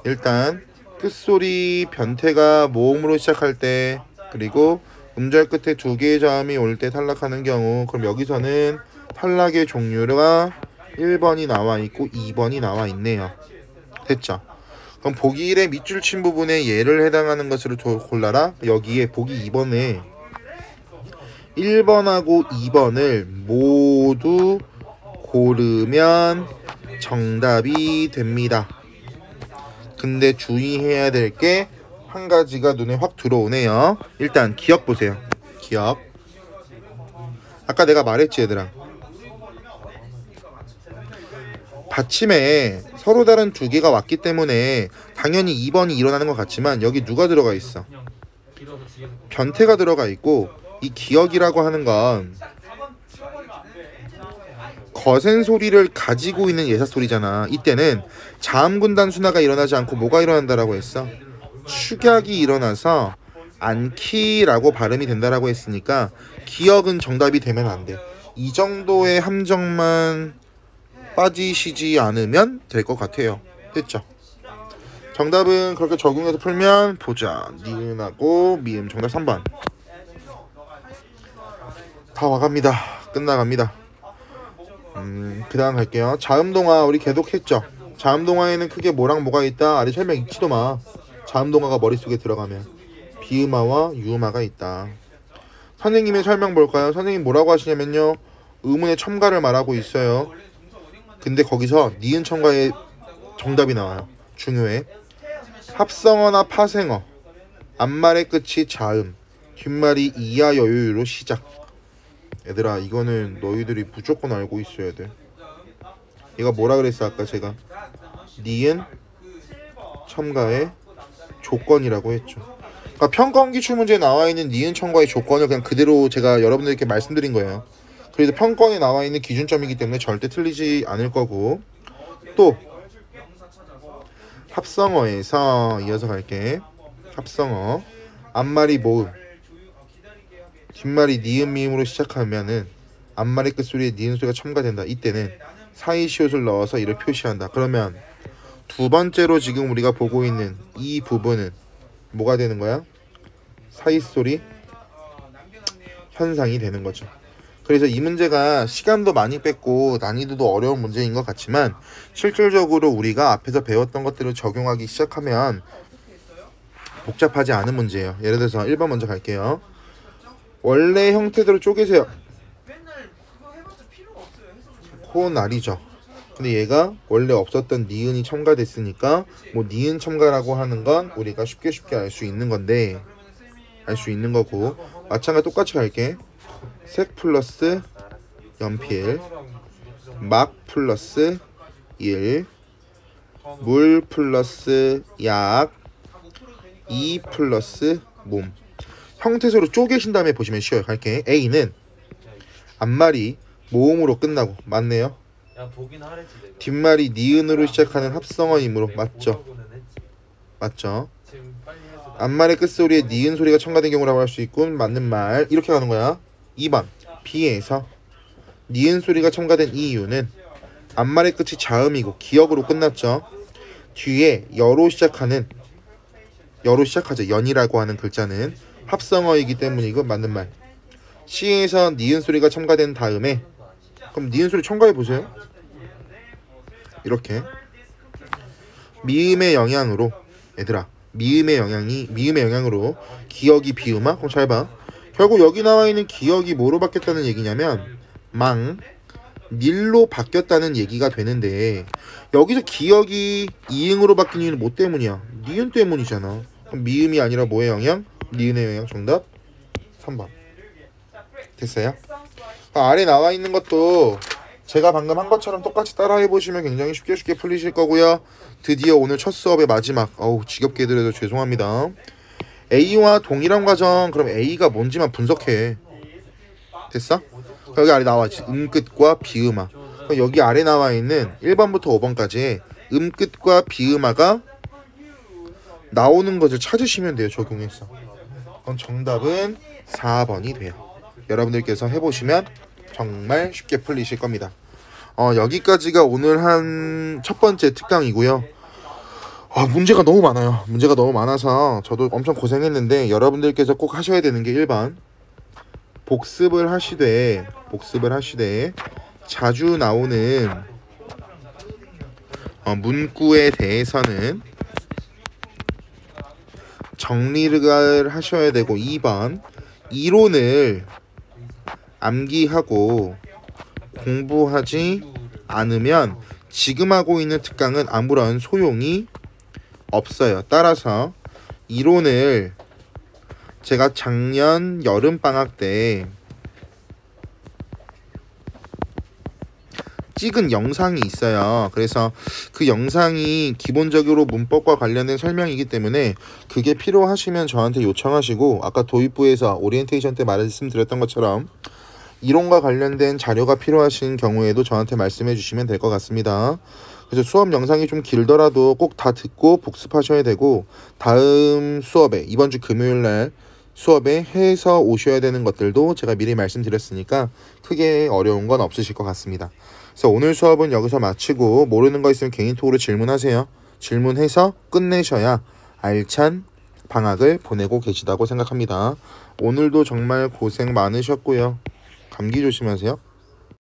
일단 끝소리 변태가 모음으로 시작할 때 그리고 음절 끝에 두 개의 자음이 올 때 탈락하는 경우 그럼 여기서는 탈락의 종류가 1번이 나와 있고 2번이 나와 있네요. 됐죠? 그럼 보기 1의 밑줄 친 부분에 얘를 해당하는 것으로 골라라. 여기에 보기 2번에 1번하고 2번을 모두 고르면 정답이 됩니다. 근데 주의해야 될 게 한 가지가 눈에 확 들어오네요. 일단 기억 보세요. 기억. 아까 내가 말했지 얘들아. 받침에 서로 다른 두 개가 왔기 때문에 당연히 2번이 일어나는 것 같지만 여기 누가 들어가 있어? 변태가 들어가 있고 이 기억이라고 하는 건 거센 소리를 가지고 있는 예사소리잖아. 이때는 자음군 단순화가 일어나지 않고 뭐가 일어난다라고 했어? 축약이 일어나서 안키라고 발음이 된다라고 했으니까 기억은 정답이 되면 안 돼. 이 정도의 함정만 빠지시지 않으면 될 것 같아요. 됐죠? 정답은 그렇게 적용해서 풀면 보자. 니은하고 미음 정답 3번. 다 와갑니다. 끝나갑니다. 그 다음 갈게요. 자음동화 우리 계속했죠. 자음동화에는 크게 뭐랑 뭐가 있다. 아래 설명 읽지도 마. 자음동화가 머릿속에 들어가면 비음화와 유음화가 있다. 선생님의 설명 볼까요? 선생님 뭐라고 하시냐면요 의문의 첨가를 말하고 있어요. 근데 거기서 니은 첨가의 정답이 나와요. 중요해. 합성어나 파생어 앞말의 끝이 자음 뒷말이 이하 여유로 시작. 얘들아 이거는 너희들이 무조건 알고 있어야 돼. 얘가 뭐라 그랬어 아까 제가? 니은 첨가의 조건이라고 했죠. 그러니까 평가원 기출 문제에 나와 있는 니은 첨가의 조건을 그냥 그대로 제가 여러분들께 말씀드린 거예요. 그래서 평가원에 나와 있는 기준점이기 때문에 절대 틀리지 않을 거고, 또 합성어에서 이어서 갈게. 합성어 앞말이 모음, 뒷말이 니은 미음으로 시작하면은 앞말의 끝소리에 니은 소리가 첨가된다. 이때는 사이시옷을 넣어서 이를 표시한다. 그러면 두 번째로 지금 우리가 보고 있는 이 부분은 뭐가 되는 거야? 사이소리 현상이 되는 거죠. 그래서 이 문제가 시간도 많이 뺐고 난이도도 어려운 문제인 것 같지만 실질적으로 우리가 앞에서 배웠던 것들을 적용하기 시작하면 복잡하지 않은 문제예요. 예를 들어서 1번 먼저 갈게요. 원래 형태대로 쪼개세요. 코날이죠. 근데 얘가 원래 없었던 니은이 첨가됐으니까 뭐 니은 첨가라고 하는 건 우리가 쉽게 알 수 있는 건데, 알 수 있는 거고, 마찬가지 똑같이 갈게. 색 플러스 연필, 막 플러스 1, 물 플러스 약, 2 플러스 몸. 형태소로 쪼개신 다음에 보시면 쉬워요. 갈게. A는 앞말이 모음으로 끝나고, 맞네요. 뒷말이 니은으로 시작하는 합성어이므로, 맞죠? 맞죠? 앞말의 끝소리에 니은 소리가 첨가된 경우라고 할 수 있고, 맞는 말. 이렇게 가는 거야. 2번 B에서 니은 소리가 첨가된 이 이유는 앞말의 끝이 자음이고 기역으로 끝났죠. 뒤에 여로 시작하죠. 연이라고 하는 글자는 합성어이기 때문이고, 맞는 말. C에서 니은 소리가 첨가된 다음에, 그럼 니은 소리 첨가해 보세요. 이렇게 미음의 영향으로, 얘들아, 미음의 영향으로 기역이 비음화. 그럼 잘 봐. 결국 여기 나와 있는 기역이 뭐로 바뀌었다는 얘기냐면 닐로 바뀌었다는 얘기가 되는데, 여기서 기역이 이응으로 바뀐 이유는 뭐 때문이야? 니은 때문이잖아. 그럼 미음이 아니라 뭐의 영향? 니은의 영향. 정답 3번. 됐어요? 아래 나와 있는 것도 제가 방금 한 것처럼 똑같이 따라해 보시면 굉장히 쉽게 풀리실 거고요. 드디어 오늘 첫 수업의 마지막, 지겹게 해드려서 죄송합니다. A와 동일한 과정. 그럼 A가 뭔지만 분석해. 됐어? 여기 아래 나와 있지. 음끝과 비음화. 여기 아래 나와 있는 1번부터 5번까지 음끝과 비음화가 나오는 것을 찾으시면 돼요. 적용해서. 그럼 정답은 4번이 돼요. 여러분들께서 해보시면 정말 쉽게 풀리실 겁니다. 여기까지가 오늘 한 첫 번째 특강이고요. 문제가 너무 많아요. 문제가 너무 많아서 저도 엄청 고생했는데, 여러분들께서 꼭 하셔야 되는 게 1번 복습을 하시되 자주 나오는 문구에 대해서는 정리를 하셔야 되고, 2번 이론을 암기하고 공부하지 않으면 지금 하고 있는 특강은 아무런 소용이 없어요. 따라서 이론을 제가 작년 여름방학 때 찍은 영상이 있어요. 그래서 그 영상이 기본적으로 문법과 관련된 설명이기 때문에 그게 필요하시면 저한테 요청하시고, 아까 도입부에서 오리엔테이션 때 말씀드렸던 것처럼 이론과 관련된 자료가 필요하신 경우에도 저한테 말씀해 주시면 될 것 같습니다. 그래서 수업 영상이 좀 길더라도 꼭 다 듣고 복습하셔야 되고, 다음 수업에, 이번 주 금요일날 수업에 해서 오셔야 되는 것들도 제가 미리 말씀드렸으니까 크게 어려운 건 없으실 것 같습니다. 그래서 오늘 수업은 여기서 마치고, 모르는 거 있으면 개인톡으로 질문하세요. 질문해서 끝내셔야 알찬 방학을 보내고 계시다고 생각합니다. 오늘도 정말 고생 많으셨고요. 감기 조심하세요.